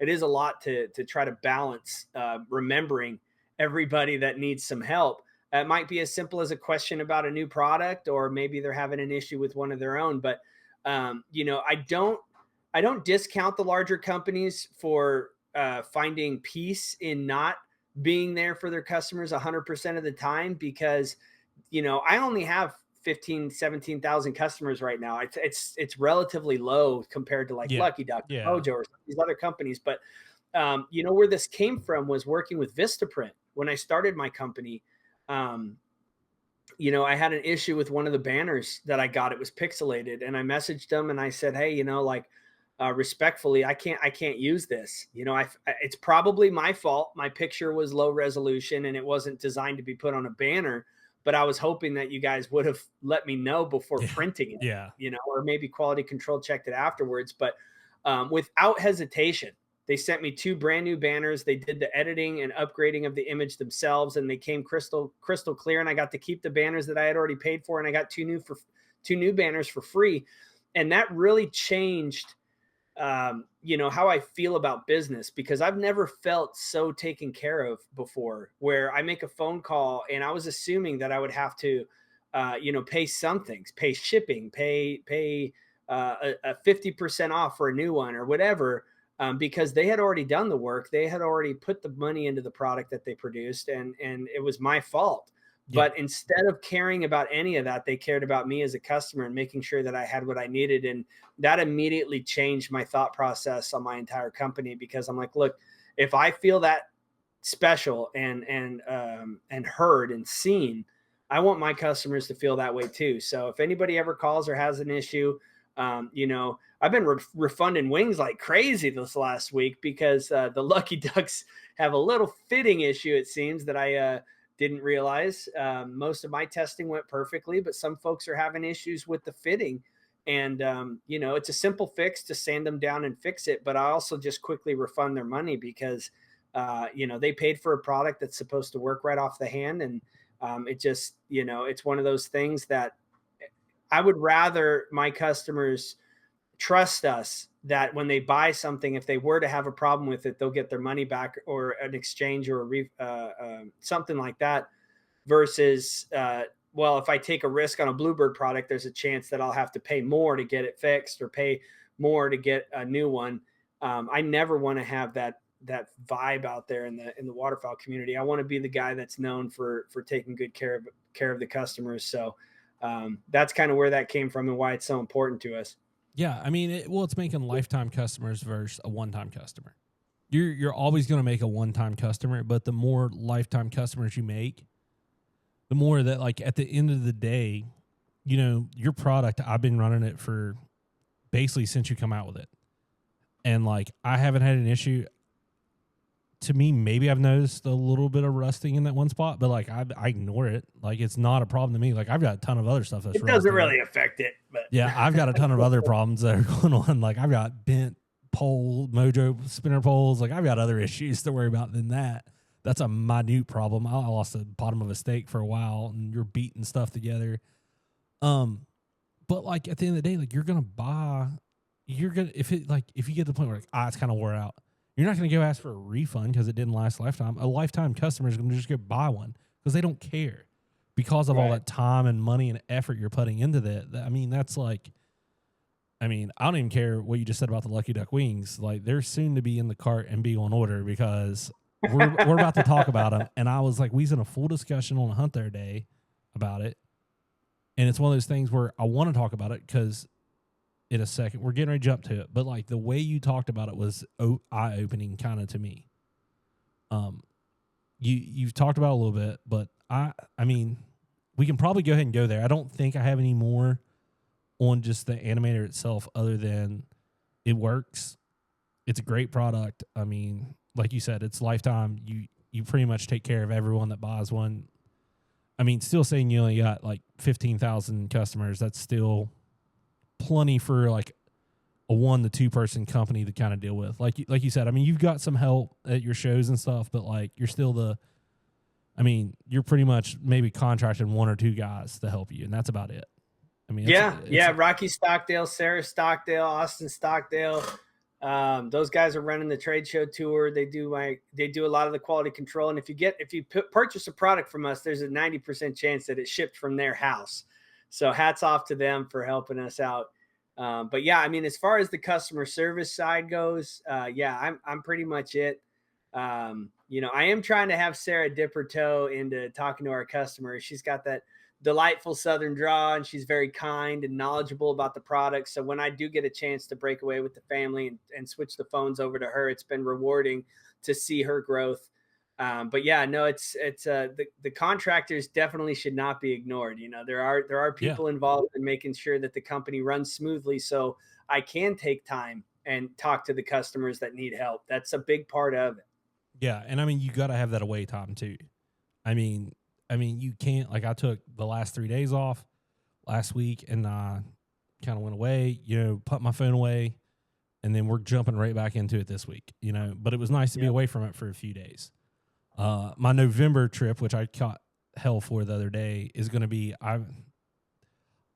It is a lot to try to balance remembering everybody that needs some help. It might be as simple as a question about a new product, or maybe they're having an issue with one of their own. But I don't discount the larger companies for finding peace in not being there for their customers 100% of the time, because I only have 17,000 customers right now. It's relatively low compared to like Lucky Duck, Mojo, or these other companies. But where this came from was working with Vistaprint. When I started my company, I had an issue with one of the banners that I got. It was pixelated, and I messaged them and I said, hey, respectfully, I can't use this. It's probably my fault. My picture was low resolution and it wasn't designed to be put on a banner, but I was hoping that you guys would have let me know before printing it, or maybe quality control checked it afterwards. But without hesitation, they sent me 2 brand new banners. They did the editing and upgrading of the image themselves, and they came crystal clear. And I got to keep the banners that I had already paid for, and I got 2 new banners for free. And that really changed, how I feel about business, because I've never felt so taken care of before, where I make a phone call and I was assuming that I would have to, pay some things, pay shipping, pay a 50% off for a new one or whatever. Because they had already done the work. They had already put the money into the product that they produced, and it was my fault. Yeah. But instead of caring about any of that, they cared about me as a customer and making sure that I had what I needed. And that immediately changed my thought process on my entire company, because I'm like, look, if I feel that special and heard and seen, I want my customers to feel that way too. So if anybody ever calls or has an issue, I've been refunding wings like crazy this last week, because the Lucky Ducks have a little fitting issue, it seems, that I didn't realize. Most of my testing went perfectly, but some folks are having issues with the fitting. And, it's a simple fix to sand them down and fix it. But I also just quickly refund their money, because, they paid for a product that's supposed to work right off the hand. And it just, it's one of those things that I would rather my customers trust us that when they buy something, if they were to have a problem with it, they'll get their money back, or an exchange, or something like that, versus, if I take a risk on a Bluebird product, there's a chance that I'll have to pay more to get it fixed, or pay more to get a new one. I never want to have that vibe out there in the waterfowl community. I want to be the guy that's known for taking good care of the customers. So that's kind of where that came from and why it's so important to us. Yeah, I mean, it's making lifetime customers versus a one-time customer. You're always going to make a one-time customer, but the more lifetime customers you make, the more that, like, at the end of the day, your product, I've been running it for basically since you come out with it. And, like, I haven't had an issue. To me, maybe I've noticed a little bit of rusting in that one spot, but like I ignore it. Like, it's not a problem to me. Like, I've got a ton of other stuff that's it doesn't really affect it. But yeah, I've got a ton of other problems that are going on. Like, I've got bent pole, Mojo spinner poles. Like, I've got other issues to worry about than that. That's a minute problem. I lost the bottom of a steak for a while, and you're beating stuff together. But like at the end of the day, like, if you get to the point where like, it's kind of wore out, you're not going to go ask for a refund because it didn't last a lifetime. A lifetime customer is going to just go buy one because they don't care, because of all that time and money and effort you're putting into that. I mean, that's like, I don't even care what you just said about the Lucky Duck wings. Like, they're soon to be in the cart and be on order, because we're about to talk about them. And I was like, we was in a full discussion on a Hunt There Day about it. And it's one of those things where I want to talk about it because in a second, we're getting ready to jump to it. But like, the way you talked about it was eye-opening kind of to me. You've talked about it a little bit, but I mean, we can probably go ahead and go there. I don't think I have any more on just the animator itself, other than it works. It's a great product. I mean, like you said, it's lifetime. You pretty much take care of everyone that buys one. I mean, still saying you only got like 15,000 customers, that's still plenty for like a 1 to 2 person company to kind of deal with. Like you said, I mean, you've got some help at your shows and stuff, but like, you're still I mean, you're pretty much maybe contracting 1 or 2 guys to help you, and that's about it. I mean, yeah. Rocky Stockdale, Sarah Stockdale, Austin Stockdale. Those guys are running the trade show tour. They do a lot of the quality control. And if you purchase a product from us, there's a 90% chance that it's shipped from their house. So hats off to them for helping us out. But yeah, I mean, as far as the customer service side goes, I'm pretty much it. I am trying to have Sarah dip her toe into talking to our customers. She's got that delightful Southern draw, and she's very kind and knowledgeable about the product. So when I do get a chance to break away with the family and switch the phones over to her, it's been rewarding to see her growth. But yeah, no, it's the contractors definitely should not be ignored. There are people involved in making sure that the company runs smoothly. So I can take time and talk to the customers that need help. That's a big part of it. Yeah, and I mean, you got to have that away time too. I mean, you can't, like, I took the last 3 days off last week, and I kind of went away, put my phone away, and then we're jumping right back into it this week, but it was nice to be away from it for a few days. My November trip, which I caught hell for the other day, is going to be,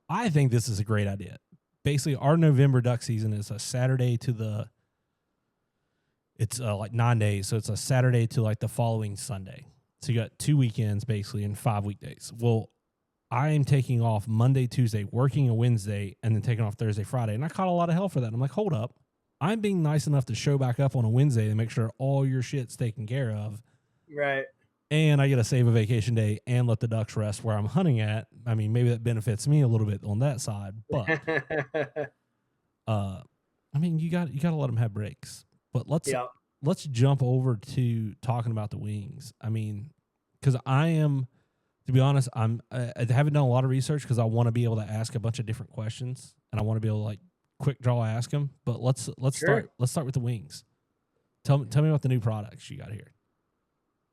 I think this is a great idea. Basically, our November duck season is a Saturday to it's like 9 days. So it's a Saturday to like the following Sunday. So you got 2 weekends basically and 5 weekdays. Well, I am taking off Monday, Tuesday, working a Wednesday, and then taking off Thursday, Friday. And I caught a lot of hell for that. I'm like, hold up. I'm being nice enough to show back up on a Wednesday and make sure all your shit's taken care of. Right. And I get to save a vacation day and let the ducks rest where I'm hunting at. I mean, maybe that benefits me a little bit on that side, but I mean, you got to let them have breaks. But let's jump over to talking about the wings. I mean, because to be honest, I haven't done a lot of research because I want to be able to ask a bunch of different questions, and I want to be able to like quick draw ask them. But let's start with the wings. Tell me about the new products you got here.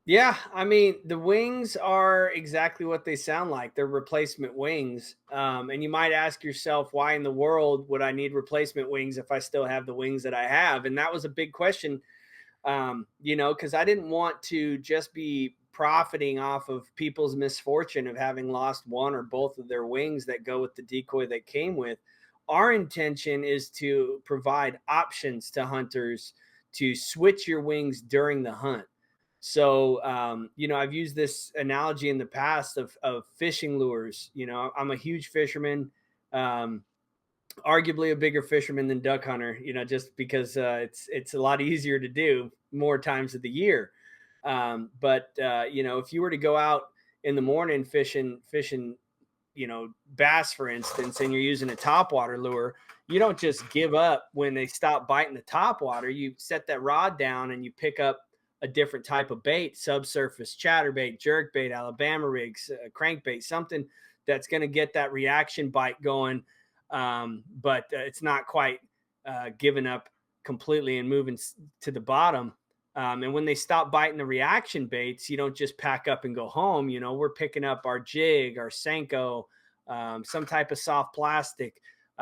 Yeah, I mean, the wings are exactly what they sound like. They're replacement wings. And you might ask yourself, why in the world would I need replacement wings if I still have the wings that I have? And that was a big question, because I didn't want to just be profiting off of people's misfortune of having lost one or both of their wings that go with the decoy that came with. Our intention is to provide options to hunters to switch your wings during the hunt. So, I've used this analogy in the past of fishing lures. I'm a huge fisherman, arguably a bigger fisherman than duck hunter, just because it's a lot easier to do more times of the year. But if you were to go out in the morning fishing, bass, for instance, and you're using a topwater lure, you don't just give up when they stop biting the topwater. You set that rod down and you pick up a different type of bait, subsurface chatterbait, jerkbait, Alabama rigs, crankbait, something that's going to get that reaction bite going. But it's not quite giving up completely and moving to the bottom. And when they stop biting the reaction baits, you don't just pack up and go home. We're picking up our jig, our Senko, some type of soft plastic.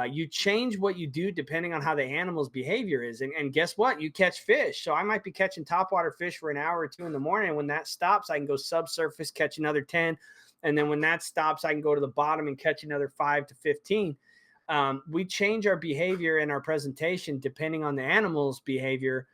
You change what you do depending on how the animal's behavior is. And guess what? You catch fish. So I might be catching topwater fish for an hour or two in the morning. And when that stops, I can go subsurface, catch another 10. And then when that stops, I can go to the bottom and catch another 5 to 15. We change our behavior and our presentation depending on the animal's behavior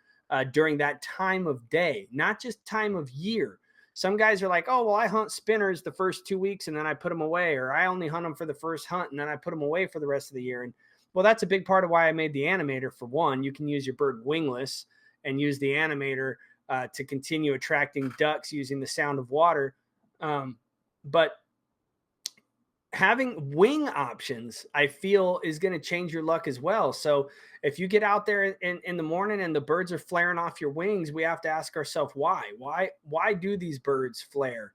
during that time of day, not just time of year. Some guys are like, oh, well, I hunt spinners the first 2 weeks and then I put them away, or I only hunt them for the first hunt and then I put them away for the rest of the year. And well, that's a big part of why I made the animator. For one, you can use your bird wingless and use the animator to continue attracting ducks using the sound of water. But having wing options, I feel, is going to change your luck as well. So if you get out there in the morning and the birds are flaring off your wings, we have to ask ourselves why do these birds flare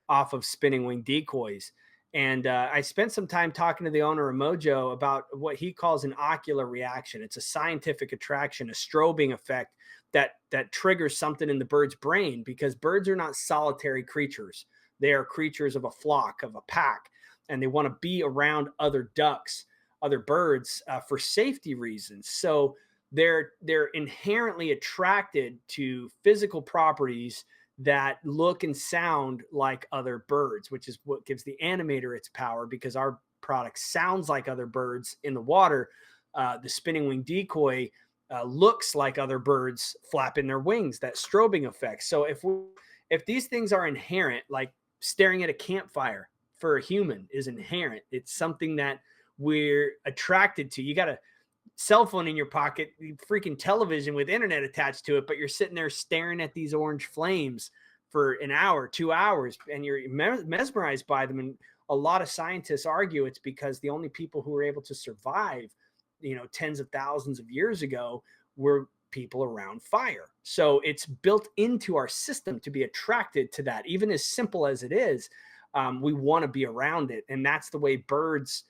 off of spinning wing decoys? And I spent some time talking to the owner of Mojo about what he calls an ocular reaction. It's a scientific attraction, a strobing effect that triggers something in the bird's brain, because birds are not solitary creatures. They are creatures of a flock, of a pack, and they want to be around other ducks, other birds for safety reasons. So they're inherently attracted to physical properties that look and sound like other birds, which is what gives the animator its power, because our product sounds like other birds in the water. The spinning wing decoy looks like other birds flapping their wings, that strobing effect. So if these things are inherent, like staring at a campfire for a human is inherent, it's something that we're attracted to. You got a cell phone in your pocket, freaking television with internet attached to it, but you're sitting there staring at these orange flames for an hour, 2 hours, and you're mesmerized by them. And a lot of scientists argue it's because the only people who were able to survive, tens of thousands of years ago were people around fire. So it's built into our system to be attracted to that. Even as simple as it is, we want to be around it. And that's the way birds'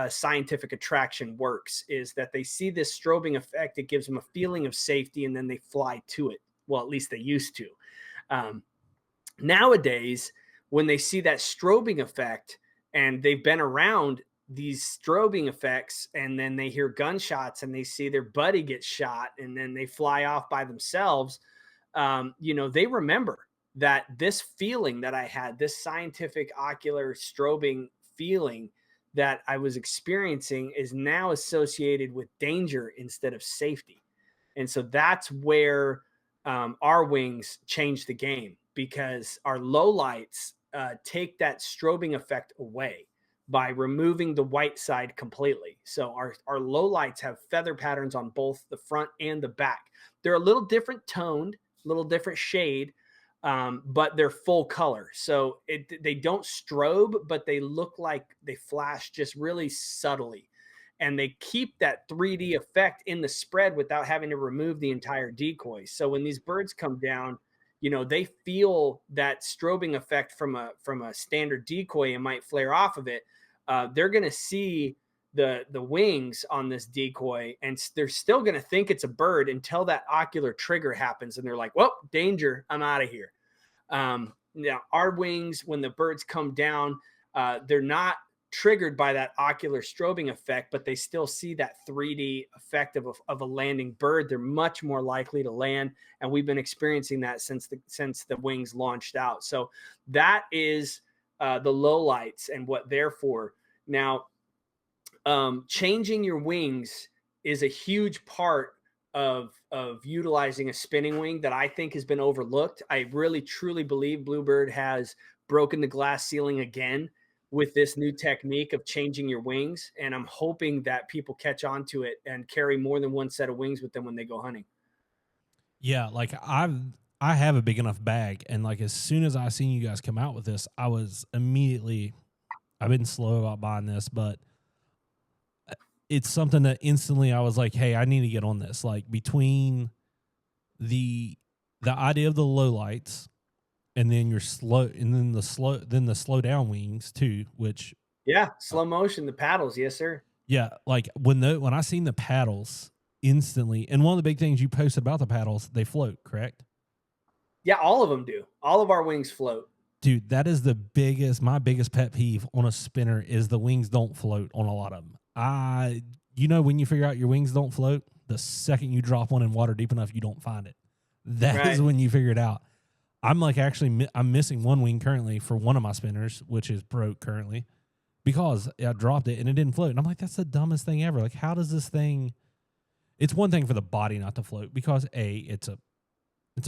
scientific attraction works, is that they see this strobing effect. It gives them a feeling of safety, and then they fly to it. Well, at least they used to. Nowadays, when they see that strobing effect and they've been around these strobing effects, and then they hear gunshots and they see their buddy get shot, and then they fly off by themselves, they remember that this feeling that I had, this scientific ocular strobing feeling that I was experiencing, is now associated with danger instead of safety. And so that's where our wings change the game, because our low lights take that strobing effect away by removing the white side completely. So our low lights have feather patterns on both the front and the back. They're a little different toned, a little different shade, but they're full color. So they don't strobe, but they look like they flash just really subtly. And they keep that 3D effect in the spread without having to remove the entire decoy. So when these birds come down, they feel that strobing effect from a standard decoy and might flare off of it. They're going to see the wings on this decoy, and they're still going to think it's a bird until that ocular trigger happens, and they're like, "Whoa, danger! I'm out of here." Now, our wings, when the birds come down, they're not triggered by that ocular strobing effect, but they still see that 3D effect of a landing bird. They're much more likely to land, and we've been experiencing that since the wings launched out. So that is the low lights and what they're for. Now, changing your wings is a huge part of utilizing a spinning wing that I think has been overlooked. I really truly believe Bluebird has broken the glass ceiling again with this new technique of changing your wings, and I'm hoping that people catch on to it and carry more than one set of wings with them when they go hunting. Yeah, like I have a big enough bag, and like as soon as I seen you guys come out with this, I was immediately, I've been slow about buying this, but it's something that instantly I was like, hey, I need to get on this. Like between the idea of the low lights, and then your slow, and then the slow down wings too, which slow motion, the paddles, yes sir. Yeah, like when I seen the paddles instantly, and one of the big things you posted about the paddles, they float, correct? Yeah, all of them do. All of our wings float. Dude, that is my biggest pet peeve on a spinner is the wings don't float on a lot of them. When you figure out your wings don't float, the second you drop one in water deep enough, you don't find it. That is when you figure it out. I'm like, I'm missing one wing currently for one of my spinners, which is broke currently, because I dropped it and it didn't float. And I'm like, that's the dumbest thing ever. Like, how does this thing, it's one thing for the body not to float because it's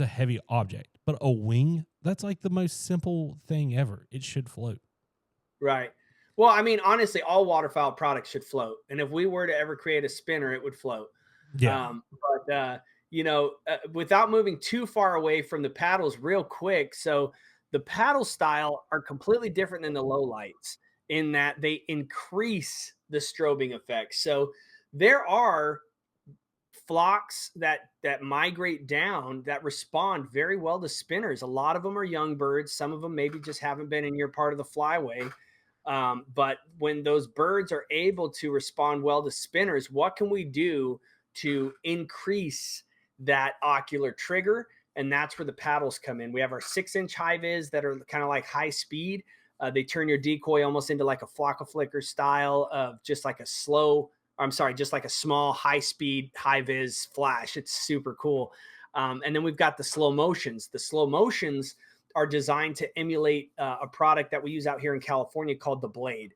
a heavy object, but a wing, that's like the most simple thing ever. It should float. Right. Well, I mean, honestly, all waterfowl products should float. And if we were to ever create a spinner, it would float. Yeah. Without moving too far away from the paddles real quick. So the paddle style are completely different than the low lights in that they increase the strobing effect. So there are flocks that migrate down that respond very well to spinners. A lot of them are young birds. Some of them maybe just haven't been in your part of the flyway. But when those birds are able to respond well to spinners, what can we do to increase that ocular trigger? And that's where the paddles come in. We have our 6-inch high vis that are kind of like high speed. They turn your decoy almost into like a flock of flicker style of just like a small high speed high vis flash. It's super cool. And then we've got the slow motions. The slow motions are designed to emulate a product that we use out here in California called the Blade.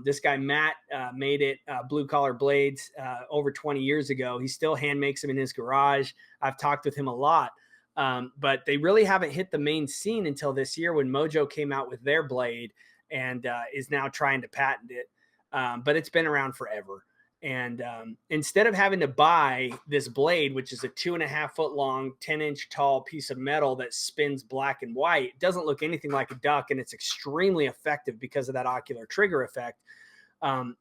This guy, Matt, made it Blue Collar Blades over 20 years ago. He still hand makes them in his garage. I've talked with him a lot. But they really haven't hit the main scene until this year when Mojo came out with their blade and is now trying to patent it. But it's been around forever. And instead of having to buy this blade, which is a 2.5 foot long, 10-inch tall piece of metal that spins black and white, it doesn't look anything like a duck, and it's extremely effective because of that ocular trigger effect.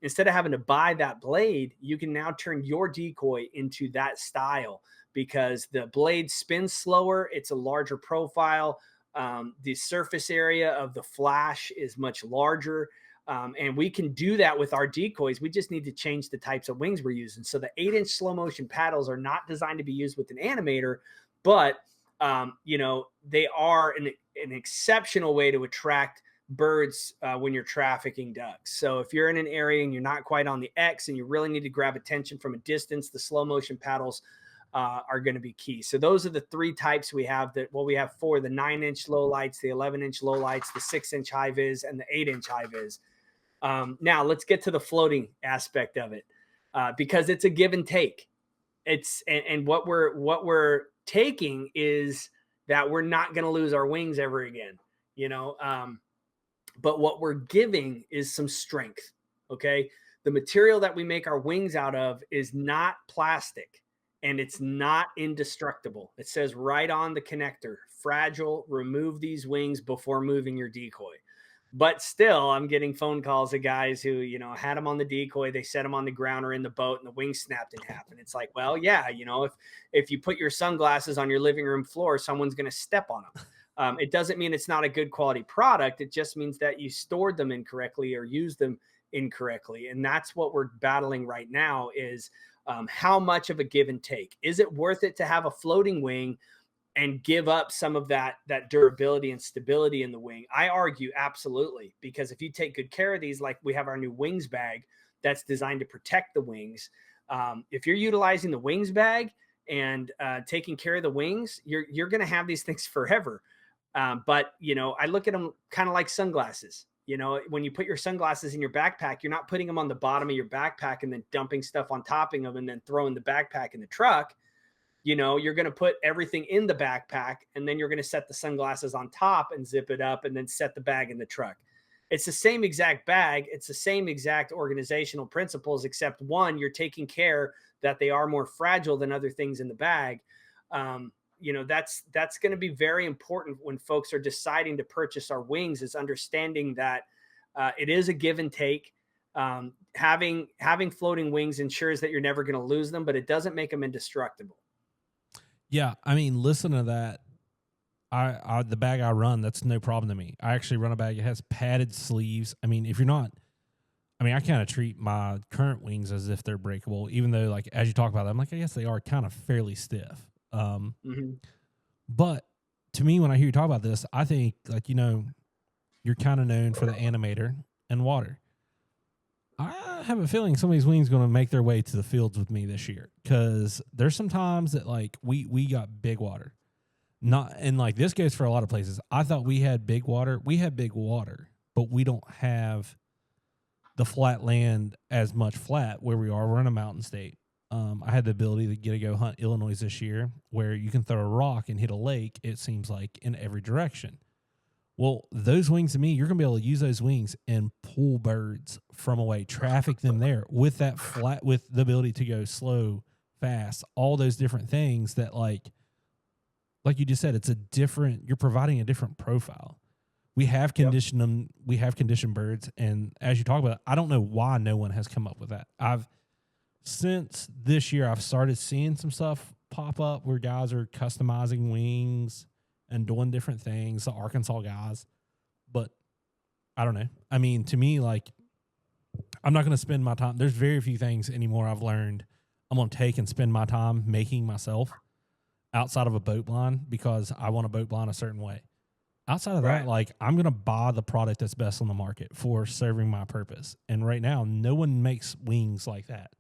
Instead of having to buy that blade, you can now turn your decoy into that style because the blade spins slower. It's a larger profile. The surface area of the flash is much larger. And we can do that with our decoys. We just need to change the types of wings we're using. So the 8-inch slow motion paddles are not designed to be used with an animator, but they are an exceptional way to attract birds when you're trafficking ducks. So if you're in an area and you're not quite on the X and you really need to grab attention from a distance, the slow motion paddles are going to be key. So those are the 3 types we have. We have 4: the 9-inch low lights, the 11-inch low lights, the 6-inch high vis, and the 8-inch high vis. Now let's get to the floating aspect of it, because it's a give and take. And what we're taking is that we're not going to lose our wings ever again, but what we're giving is some strength. Okay. The material that we make our wings out of is not plastic and it's not indestructible. It says right on the connector, fragile, remove these wings before moving your decoy. But still, I'm getting phone calls of guys who, had them on the decoy, they set them on the ground or in the boat, and the wing snapped in half. And it's like, well, yeah, if you put your sunglasses on your living room floor, someone's going to step on them. It doesn't mean it's not a good quality product. It just means that you stored them incorrectly or used them incorrectly. And that's what we're battling right now is how much of a give and take. Is it worth it to have a floating wing and give up some of that durability and stability in the wing? I argue absolutely, because if you take good care of these, like we have our new wings bag that's designed to protect the wings. If you're utilizing the wings bag and taking care of the wings, you're going to have these things forever. But I look at them kind of like sunglasses. When you put your sunglasses in your backpack, you're not putting them on the bottom of your backpack and then dumping stuff on top of them and then throwing the backpack in the truck. You're going to put everything in the backpack and then you're going to set the sunglasses on top and zip it up and then set the bag in the truck. It's the same exact bag. It's the same exact organizational principles, except one, you're taking care that they are more fragile than other things in the bag. That's going to be very important when folks are deciding to purchase our wings, is understanding that it is a give and take. Having floating wings ensures that you're never going to lose them, but it doesn't make them indestructible. Yeah, I mean, listen to that. The bag I run, that's no problem to me. I actually run a bag. It has padded sleeves. I mean, I kind of treat my current wings as if they're breakable, even though, like, as you talk about them, like, I guess they are kind of fairly stiff. But to me, when I hear you talk about this, I think, like, you're kind of known for the animator and water. I have a feeling some of these wings going to make their way to the fields with me this year, because there's some times that, like, we got big water. And like this goes for a lot of places. I thought we had big water. We have big water, but we don't have the flat land as much flat where we are. We're in a mountain state. I had the ability to go hunt Illinois this year, where you can throw a rock and hit a lake, it seems like, in every direction. Well, those wings, to me, you're going to be able to use those wings and pull birds from away, traffic them there with that flat, with the ability to go slow, fast, all those different things that, like you just said, you're providing a different profile. We have conditioned them. We have conditioned birds. And as you talk about it, I don't know why no one has come up with that. Since this year, I've started seeing some stuff pop up where guys are customizing wings and doing different things, the Arkansas guys. But I don't know. I mean, to me, like, I'm not going to spend my time. There's very few things anymore I've learned I'm going to take and spend my time making myself outside of a boat blind, because I want a boat blind a certain way. Outside of that, like, I'm going to buy the product that's best on the market for serving my purpose. And right now, no one makes wings like that.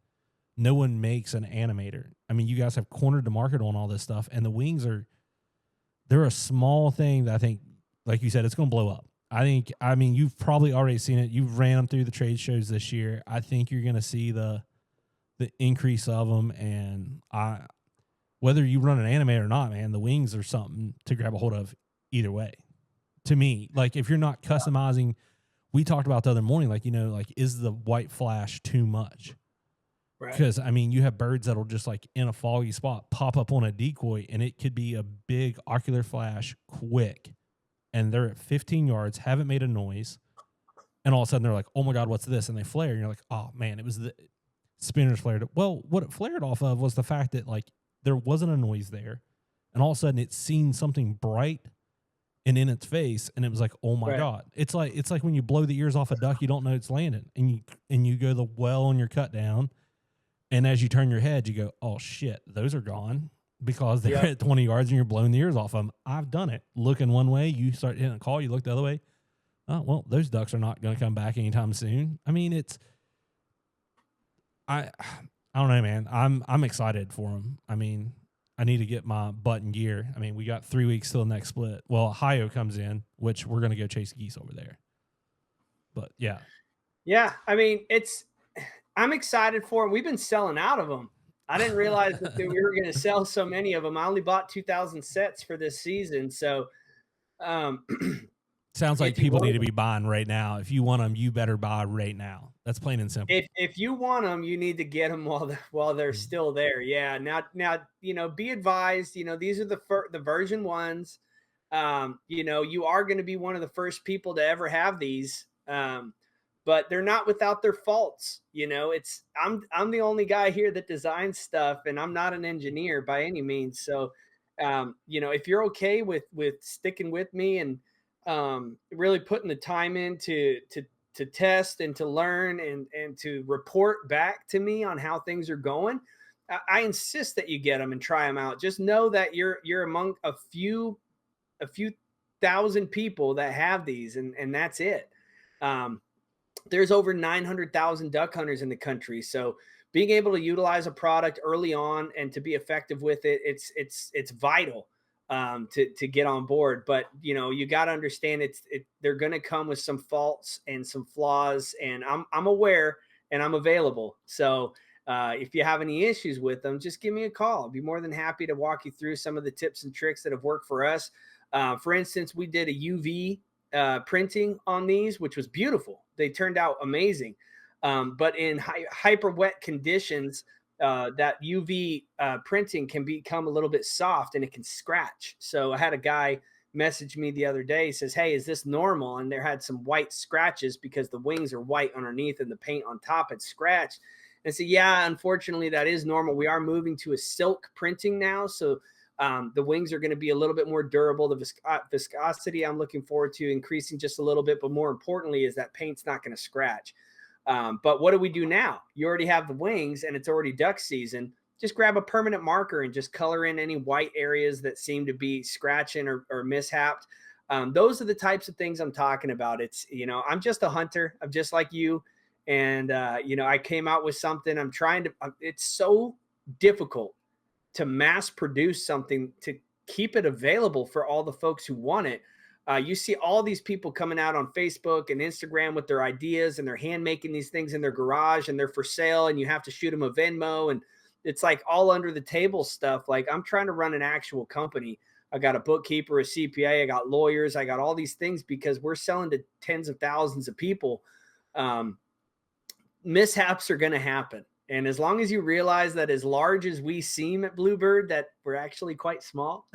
No one makes an animator. I mean, you guys have cornered the market on all this stuff, and the wings they're a small thing that I think like you said, it's going to blow up. I mean, you've probably already seen it. You've ran them through the trade shows this year. I think you're going to see the increase of them. And whether you run an anime or not, man, the wings are something to grab a hold of either way. To me, like if you're not customizing, we talked about the other morning, like, like is the white flash too much? Right. Because I mean, you have birds that'll just like in a foggy spot pop up on a decoy, and it could be a big ocular flash quick, and they're at 15 yards, haven't made a noise, and all of a sudden they're like, "Oh my God, what's this?" And they flare, and you're like, "Oh man, it was the spinners flared." Well, what it flared off of was the fact that like there wasn't a noise there, and all of a sudden it seen something bright and in its face, and it was like, "Oh my God!" It's like when you blow the ears off a duck, you don't know it's landing, and you go the well on your cut down, and as you turn your head, you go, "Oh shit, those are gone." Because they're at 20 yards and you're blowing the ears off them. I've done it. Looking one way, you start hitting a call, you look the other way. Oh, well, those ducks are not going to come back anytime soon. I mean, I don't know, man. I'm excited for them. I mean, I need to get my butt in gear. I mean, we got 3 weeks till the next split. Well, Ohio comes in, which we're going to go chase geese over there. But yeah. Yeah. I mean, I'm excited for them. We've been selling out of them. I didn't realize that we were going to sell so many of them. I only bought 2,000 sets for this season. So, sounds like people need to be buying right now. If you want them, you better buy right now. That's plain and simple. If you want them, you need to get them while they're still there. Yeah. Now, be advised, these are the version ones. You are going to be one of the first people to ever have these. But they're not without their faults. I'm the only guy here that designs stuff, and I'm not an engineer by any means. So, if you're okay with sticking with me and really putting the time in to test and to learn and to report back to me on how things are going, I insist that you get them and try them out. Just know that you're among a few thousand people that have these, and that's it. There's over 900,000 duck hunters in the country. So being able to utilize a product early on and to be effective with it, it's vital to get on board. But, you got to understand they're going to come with some faults and some flaws, and I'm aware and I'm available. So if you have any issues with them, just give me a call. I'll be more than happy to walk you through some of the tips and tricks that have worked for us. For instance, we did a UV printing on these, which was beautiful. They turned out amazing. But in hyper wet conditions, that UV printing can become a little bit soft and it can scratch. So I had a guy message me the other day, says, "Hey, is this normal?" And there had some white scratches because the wings are white underneath and the paint on top had scratched. And I said, "Yeah, unfortunately that is normal. We are moving to a silk printing now. So the wings are going to be a little bit more durable. The viscosity I'm looking forward to increasing just a little bit, but more importantly is that paint's not going to scratch." But what do we do now? You already have the wings and it's already duck season. Just grab a permanent marker and just color in any white areas that seem to be scratching or mishapped. Those are the types of things I'm talking about. It's, I'm just a hunter. I'm just like you. And, I came out with something. It's so difficult to mass produce something to keep it available for all the folks who want it. You see all these people coming out on Facebook and Instagram with their ideas, and they're hand making these things in their garage, and they're for sale, and you have to shoot them a Venmo, and it's like all under the table stuff. Like, I'm trying to run an actual company. I got a bookkeeper, a CPA, I got lawyers, I got all these things because we're selling to tens of thousands of people. Mishaps are going to happen. And as long as you realize that as large as we seem at Bluebird, that we're actually quite small,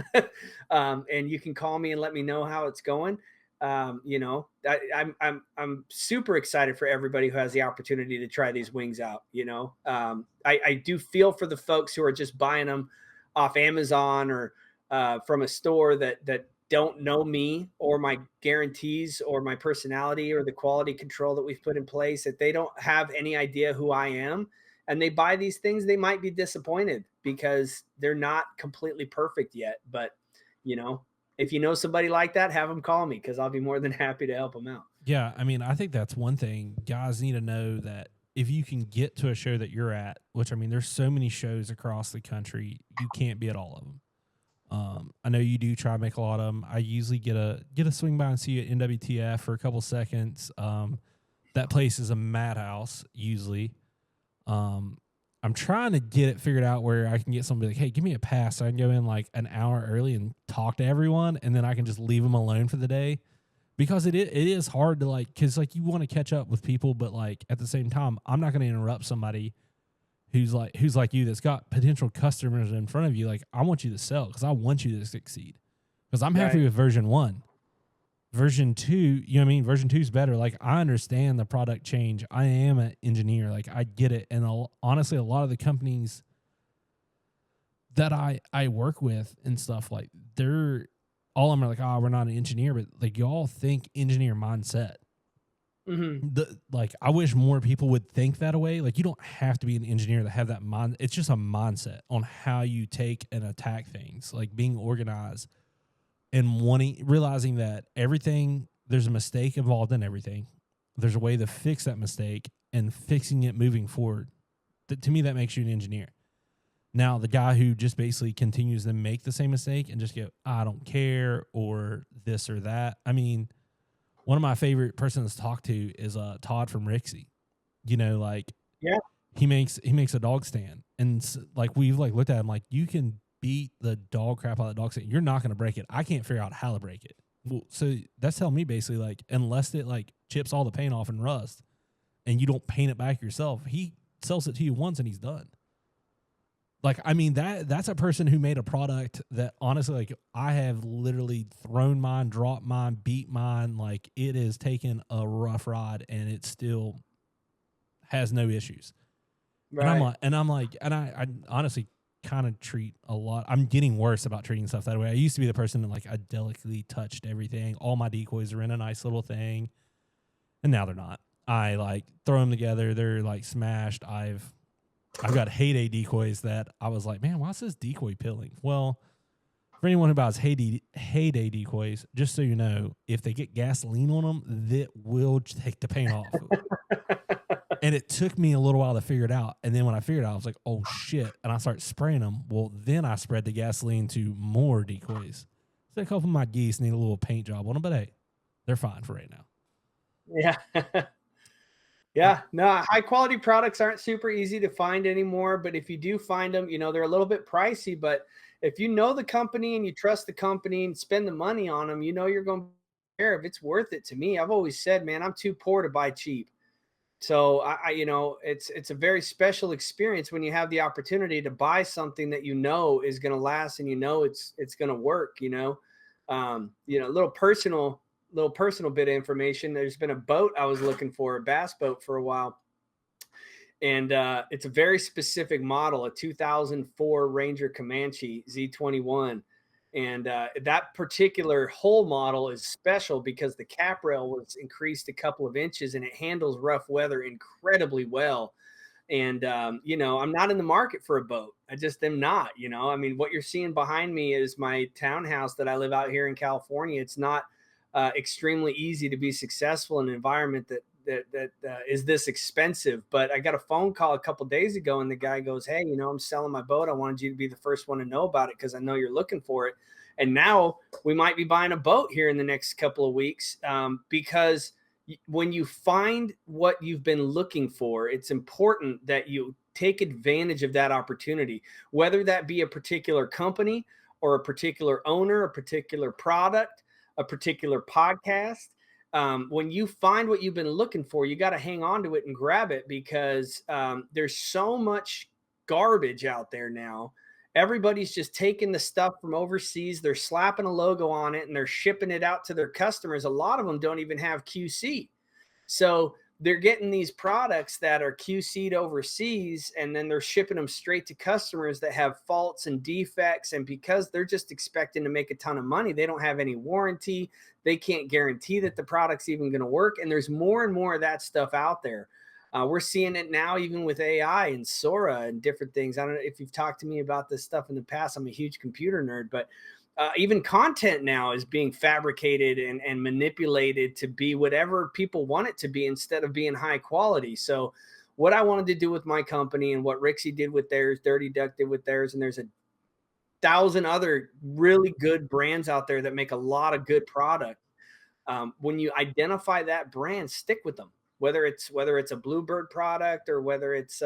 and you can call me and let me know how it's going. I'm super excited for everybody who has the opportunity to try these wings out. I do feel for the folks who are just buying them off Amazon or from a store that don't know me or my guarantees or my personality or the quality control that we've put in place, that they don't have any idea who I am. And they buy these things, they might be disappointed because they're not completely perfect yet. But, if you know somebody like that, have them call me because I'll be more than happy to help them out. Yeah, I mean, I think that's one thing. Guys need to know that if you can get to a show that you're at, which, I mean, there's so many shows across the country, you can't be at all of them. I know you do try to make a lot of them. I usually get a swing by and see you at NWTF for a couple seconds. That place is a madhouse usually. I'm trying to get it figured out where I can get somebody like, hey, give me a pass. So I can go in like an hour early and talk to everyone, and then I can just leave them alone for the day. Because it is hard to like, because like you want to catch up with people, but like at the same time, I'm not going to interrupt somebody who's like you that's got potential customers in front of you. Like I want you to sell because I want you to succeed. Because I'm happy with version 1. Version 2, you know what I mean? Version 2 is better. Like I understand the product change. I am an engineer. Like I get it. And honestly, a lot of the companies that I work with and stuff, like they're all of them are like, oh, we're not an engineer, but like y'all think engineer mindset. Like I wish more people would think that way. Like you don't have to be an engineer to have that mind. It's just a mindset on how you take and attack things, like being organized and realizing that everything, there's a mistake involved in everything. There's a way to fix that mistake and fixing it moving forward. To me, that makes you an engineer. Now, the guy who just basically continues to make the same mistake and just go, I don't care, or this or that. I mean, one of my favorite persons to talk to is Todd from Rixie. You know, like, yeah, he makes a dog stand, and like we've like looked at him like, you can beat the dog crap out of the dog stand. You're not going to break it. I can't figure out how to break it. Well, so that's telling me basically like, unless it like chips all the paint off and rust, and you don't paint it back yourself, he sells it to you once and he's done. Like, I mean, that's a person who made a product that honestly, like, I have literally thrown mine, dropped mine, beat mine. Like, it has taken a rough ride and it still has no issues. Right. And I honestly kind of treat a lot. I'm getting worse about treating stuff that way. I used to be the person that like I delicately touched everything. All my decoys are in a nice little thing, and now they're not. I like throw them together. They're like smashed. I've got heyday decoys that I was like, man, why is this decoy pilling? Well, for anyone who buys heyday decoys, just so you know, if they get gasoline on them, that will take the paint off. And it took me a little while to figure it out. And then when I figured it out, I was like, oh, shit. And I started spraying them. Well, then I spread the gasoline to more decoys. So a couple of my geese need a little paint job on them, but hey, they're fine for right now. Yeah. Yeah, no, high quality products aren't super easy to find anymore, but if you do find them, you know, they're a little bit pricey, but if you know the company and you trust the company and spend the money on them, you know, you're going to care if it's worth it. To me, I've always said, man, I'm too poor to buy cheap. So I you know, it's a very special experience when you have the opportunity to buy something that you know is going to last and you know it's going to work, you know, a little personal bit of information. There's been a boat I was looking for, a bass boat for a while. And it's a very specific model, a 2004 Ranger Comanche Z21. And that particular hull model is special because the cap rail was increased a couple of inches and it handles rough weather incredibly well. And, you know, I'm not in the market for a boat. I just am not, you know, I mean, what you're seeing behind me is my townhouse that I live out here in California. It's not extremely easy to be successful in an environment that is this expensive. But I got a phone call a couple of days ago and the guy goes, hey, you know, I'm selling my boat. I wanted you to be the first one to know about it because I know you're looking for it. And now we might be buying a boat here in the next couple of weeks because when you find what you've been looking for, it's important that you take advantage of that opportunity, whether that be a particular company or a particular owner, a particular product, a particular podcast. When you find what you've been looking for, you got to hang on to it and grab it because there's so much garbage out there now. Everybody's just taking the stuff from overseas. They're slapping a logo on it and they're shipping it out to their customers. A lot of them don't even have QC. So they're getting these products that are QC'd overseas and then they're shipping them straight to customers that have faults and defects. And because they're just expecting to make a ton of money, they don't have any warranty. They can't guarantee that the product's even going to work. And there's more and more of that stuff out there. We're seeing it now, even with AI and Sora and different things. I don't know if you've talked to me about this stuff in the past. I'm a huge computer nerd, but even content now is being fabricated and manipulated to be whatever people want it to be instead of being high quality. So what I wanted to do with my company and what Rixie did with theirs, Dirty Duck did with theirs, and there's 1,000 other really good brands out there that make a lot of good product. When you identify that brand, stick with them. Whether it's a Bluebird product or whether it's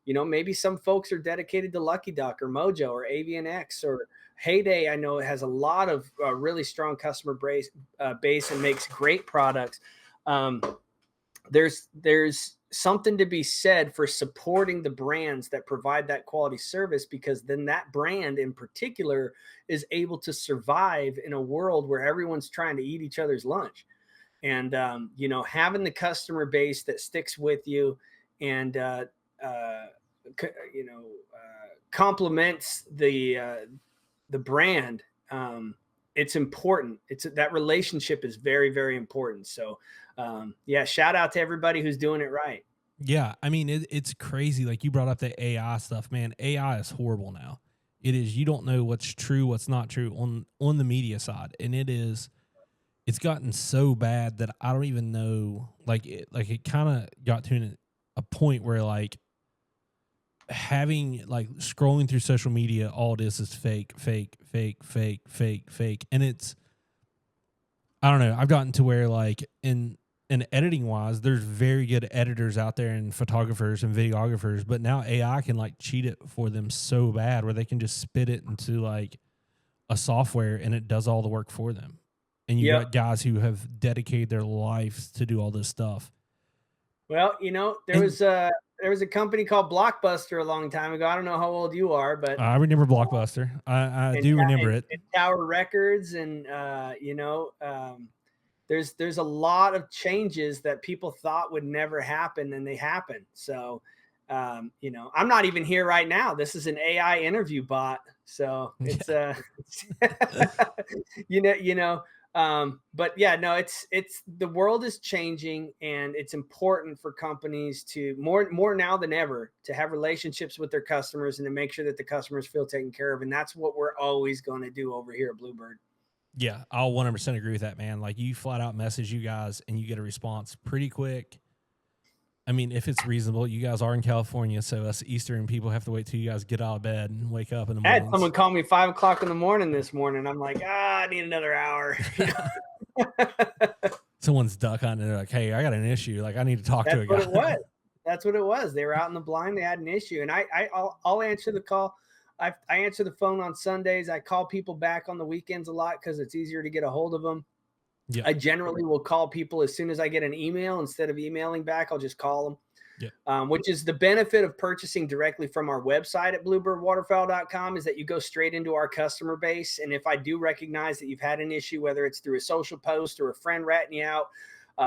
maybe some folks are dedicated to Lucky Duck or Mojo or Avian X or Heyday. I know it has a lot of really strong customer base and makes great products. There's something to be said for supporting the brands that provide that quality service, because then that brand in particular is able to survive in a world where everyone's trying to eat each other's lunch. And, having the customer base that sticks with you and, complements the brand, it's important. That relationship is very, very important. So, shout out to everybody who's doing it right. Yeah. I mean, it's crazy. Like you brought up the AI stuff, man. AI is horrible now. It is, you don't know what's true, what's not true on the media side. And it's gotten so bad that I don't even know, it kind of got to a point where like scrolling through social media, all this is fake. And it's, I don't know. I've gotten to where like in editing wise, there's very good editors out there and photographers and videographers, but now AI can like cheat it for them so bad where they can just spit it into like a software and it does all the work for them. And you got guys who have dedicated their lives to do all this stuff. Well, there was a company called Blockbuster a long time ago. I don't know how old you are, but I remember Blockbuster. I do remember it. And Tower Records, and there's a lot of changes that people thought would never happen, and they happen. So, I'm not even here right now. This is an AI interview bot, so it's but yeah, no, it's the world is changing, and it's important for companies to more now than ever to have relationships with their customers and to make sure that the customers feel taken care of. And that's what we're always going to do over here at Bluebird. Yeah, I'll 100% agree with that, man. Like you flat out message you guys and you get a response pretty quick. I mean, if it's reasonable, you guys are in California, so us Eastern people have to wait till you guys get out of bed and wake up in the morning. I had someone call me 5 o'clock in the morning this morning. I'm like, I need another hour. Someone's duck hunting. They're like, hey, I got an issue. Like, I need to talk to a guy. That's what it was. They were out in the blind. They had an issue, and I'll answer the call. I answer the phone on Sundays. I call people back on the weekends a lot because it's easier to get a hold of them. Yeah. I generally will call people as soon as I get an email. Instead of emailing back, I'll just call them. Yeah. Which is the benefit of purchasing directly from our website at bluebirdwaterfowl.com, is that you go straight into our customer base. And if I do recognize that you've had an issue, whether it's through a social post or a friend ratting you out,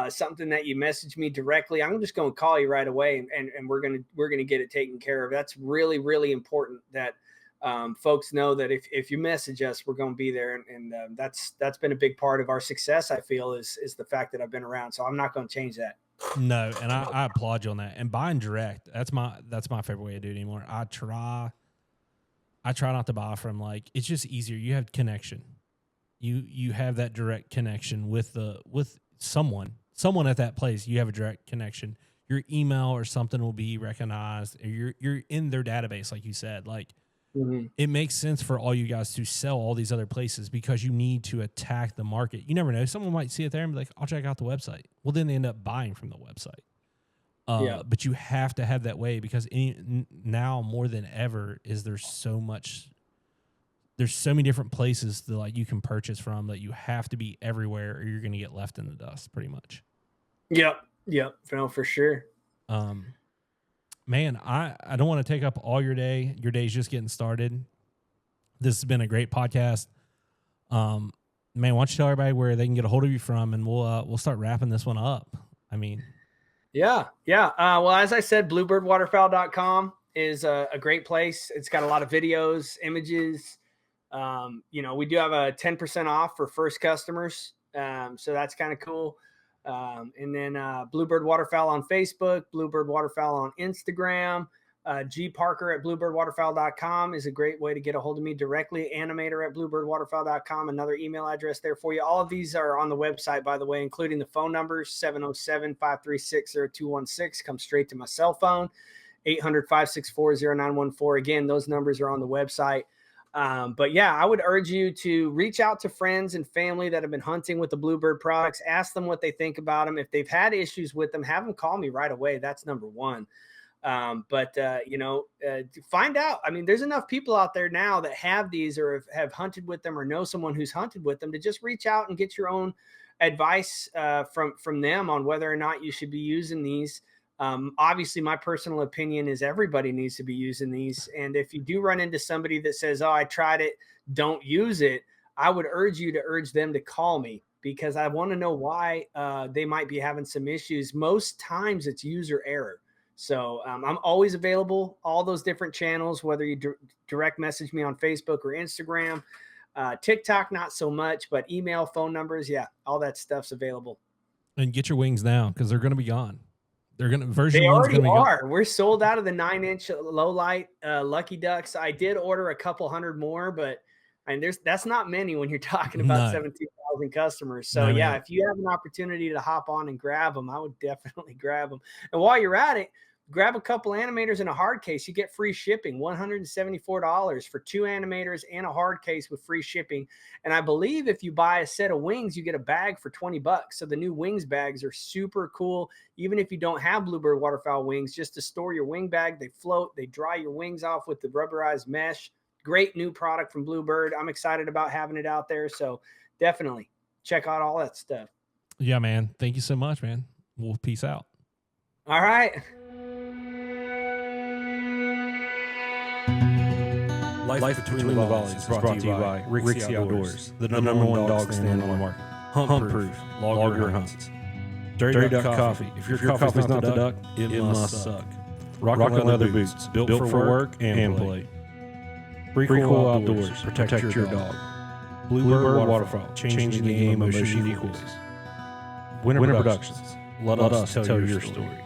something that you message me directly, I'm just going to call you right away, and we're going to get it taken care of. That's really, really important that folks know that if you message us, we're going to be there. And that's been a big part of our success, I feel, is the fact that I've been around. So I'm not going to change that. No. And I applaud you on that. And buying direct, that's my favorite way to do it anymore. I try not to buy from, like, it's just easier. You have connection. You have that direct connection with someone at that place. You have a direct connection. Your email or something will be recognized, or you're in their database, like you said. Like, it makes sense for all you guys to sell all these other places because you need to attack the market. You never know. Someone might see it there and be like, I'll check out the website. Well, then they end up buying from the website. But you have to have that way, because now more than ever there's so many different places that like you can purchase from, that you have to be everywhere or you're going to get left in the dust pretty much. Yep. No, for sure. Man, I don't want to take up all your day. Your day's just getting started. This has been a great podcast. Man, why don't you tell everybody where they can get a hold of you from, and we'll start wrapping this one up. I mean, yeah. Well, as I said, bluebirdwaterfowl.com is a great place. It's got a lot of videos, images. We do have a 10% off for first customers. So that's kind of cool. And then Bluebird Waterfowl on Facebook, Bluebird Waterfowl on Instagram, G Parker at bluebirdwaterfowl.com is a great way to get a hold of me directly. Animator at bluebirdwaterfowl.com, another email address there for you. All of these are on the website, by the way, including the phone numbers, 707-536-0216. Come straight to my cell phone, 800-564-0914. Again, those numbers are on the website. But yeah, I would urge you to reach out to friends and family that have been hunting with the Bluebird products. Ask them what they think about them. If they've had issues with them, have them call me right away. That's number one. Find out. I mean, there's enough people out there now that have these or have hunted with them or know someone who's hunted with them to just reach out and get your own advice from them on whether or not you should be using these. Obviously, my personal opinion is everybody needs to be using these. And if you do run into somebody that says, "Oh, I tried it, don't use it," I would urge you to urge them to call me, because I want to know why they might be having some issues. Most times it's user error. So I'm always available, all those different channels, whether you direct message me on Facebook or Instagram, TikTok, not so much, but email, phone numbers. Yeah, all that stuff's available. And get your wings now, because they're going to be gone. They're going to version They one's already going to be are. We're sold out of the 9-inch low light Lucky Ducks. I did order a couple hundred more, but that's not many when you're talking about 17,000 customers. So yeah, if you have an opportunity to hop on and grab them, I would definitely grab them. And while you're at it, grab a couple animators and a hard case. You get free shipping, $174 for 2 animators and a hard case with free shipping. And I believe if you buy a set of wings, you get a bag for $20. So the new wings bags are super cool. Even if you don't have Bluebird Waterfowl wings, just to store your wing bag, they float, they dry your wings off with the rubberized mesh. Great new product from Bluebird. I'm excited about having it out there. So definitely check out all that stuff. Yeah, man. Thank you so much, man. We'll peace out. All right. Life Between the Volleys is brought to you by Rixie Outdoors, the number one dog stand on the market. Hunt proof, log your hunts. Dirty Duck Coffee. If your coffee's not the duck, it must suck. Rock leather boots, built for work and play. Free Cool Outdoors, protect your dog. Bluebird Waterfowl, changing the game of motion decoys. Winter Productions, let us tell your story.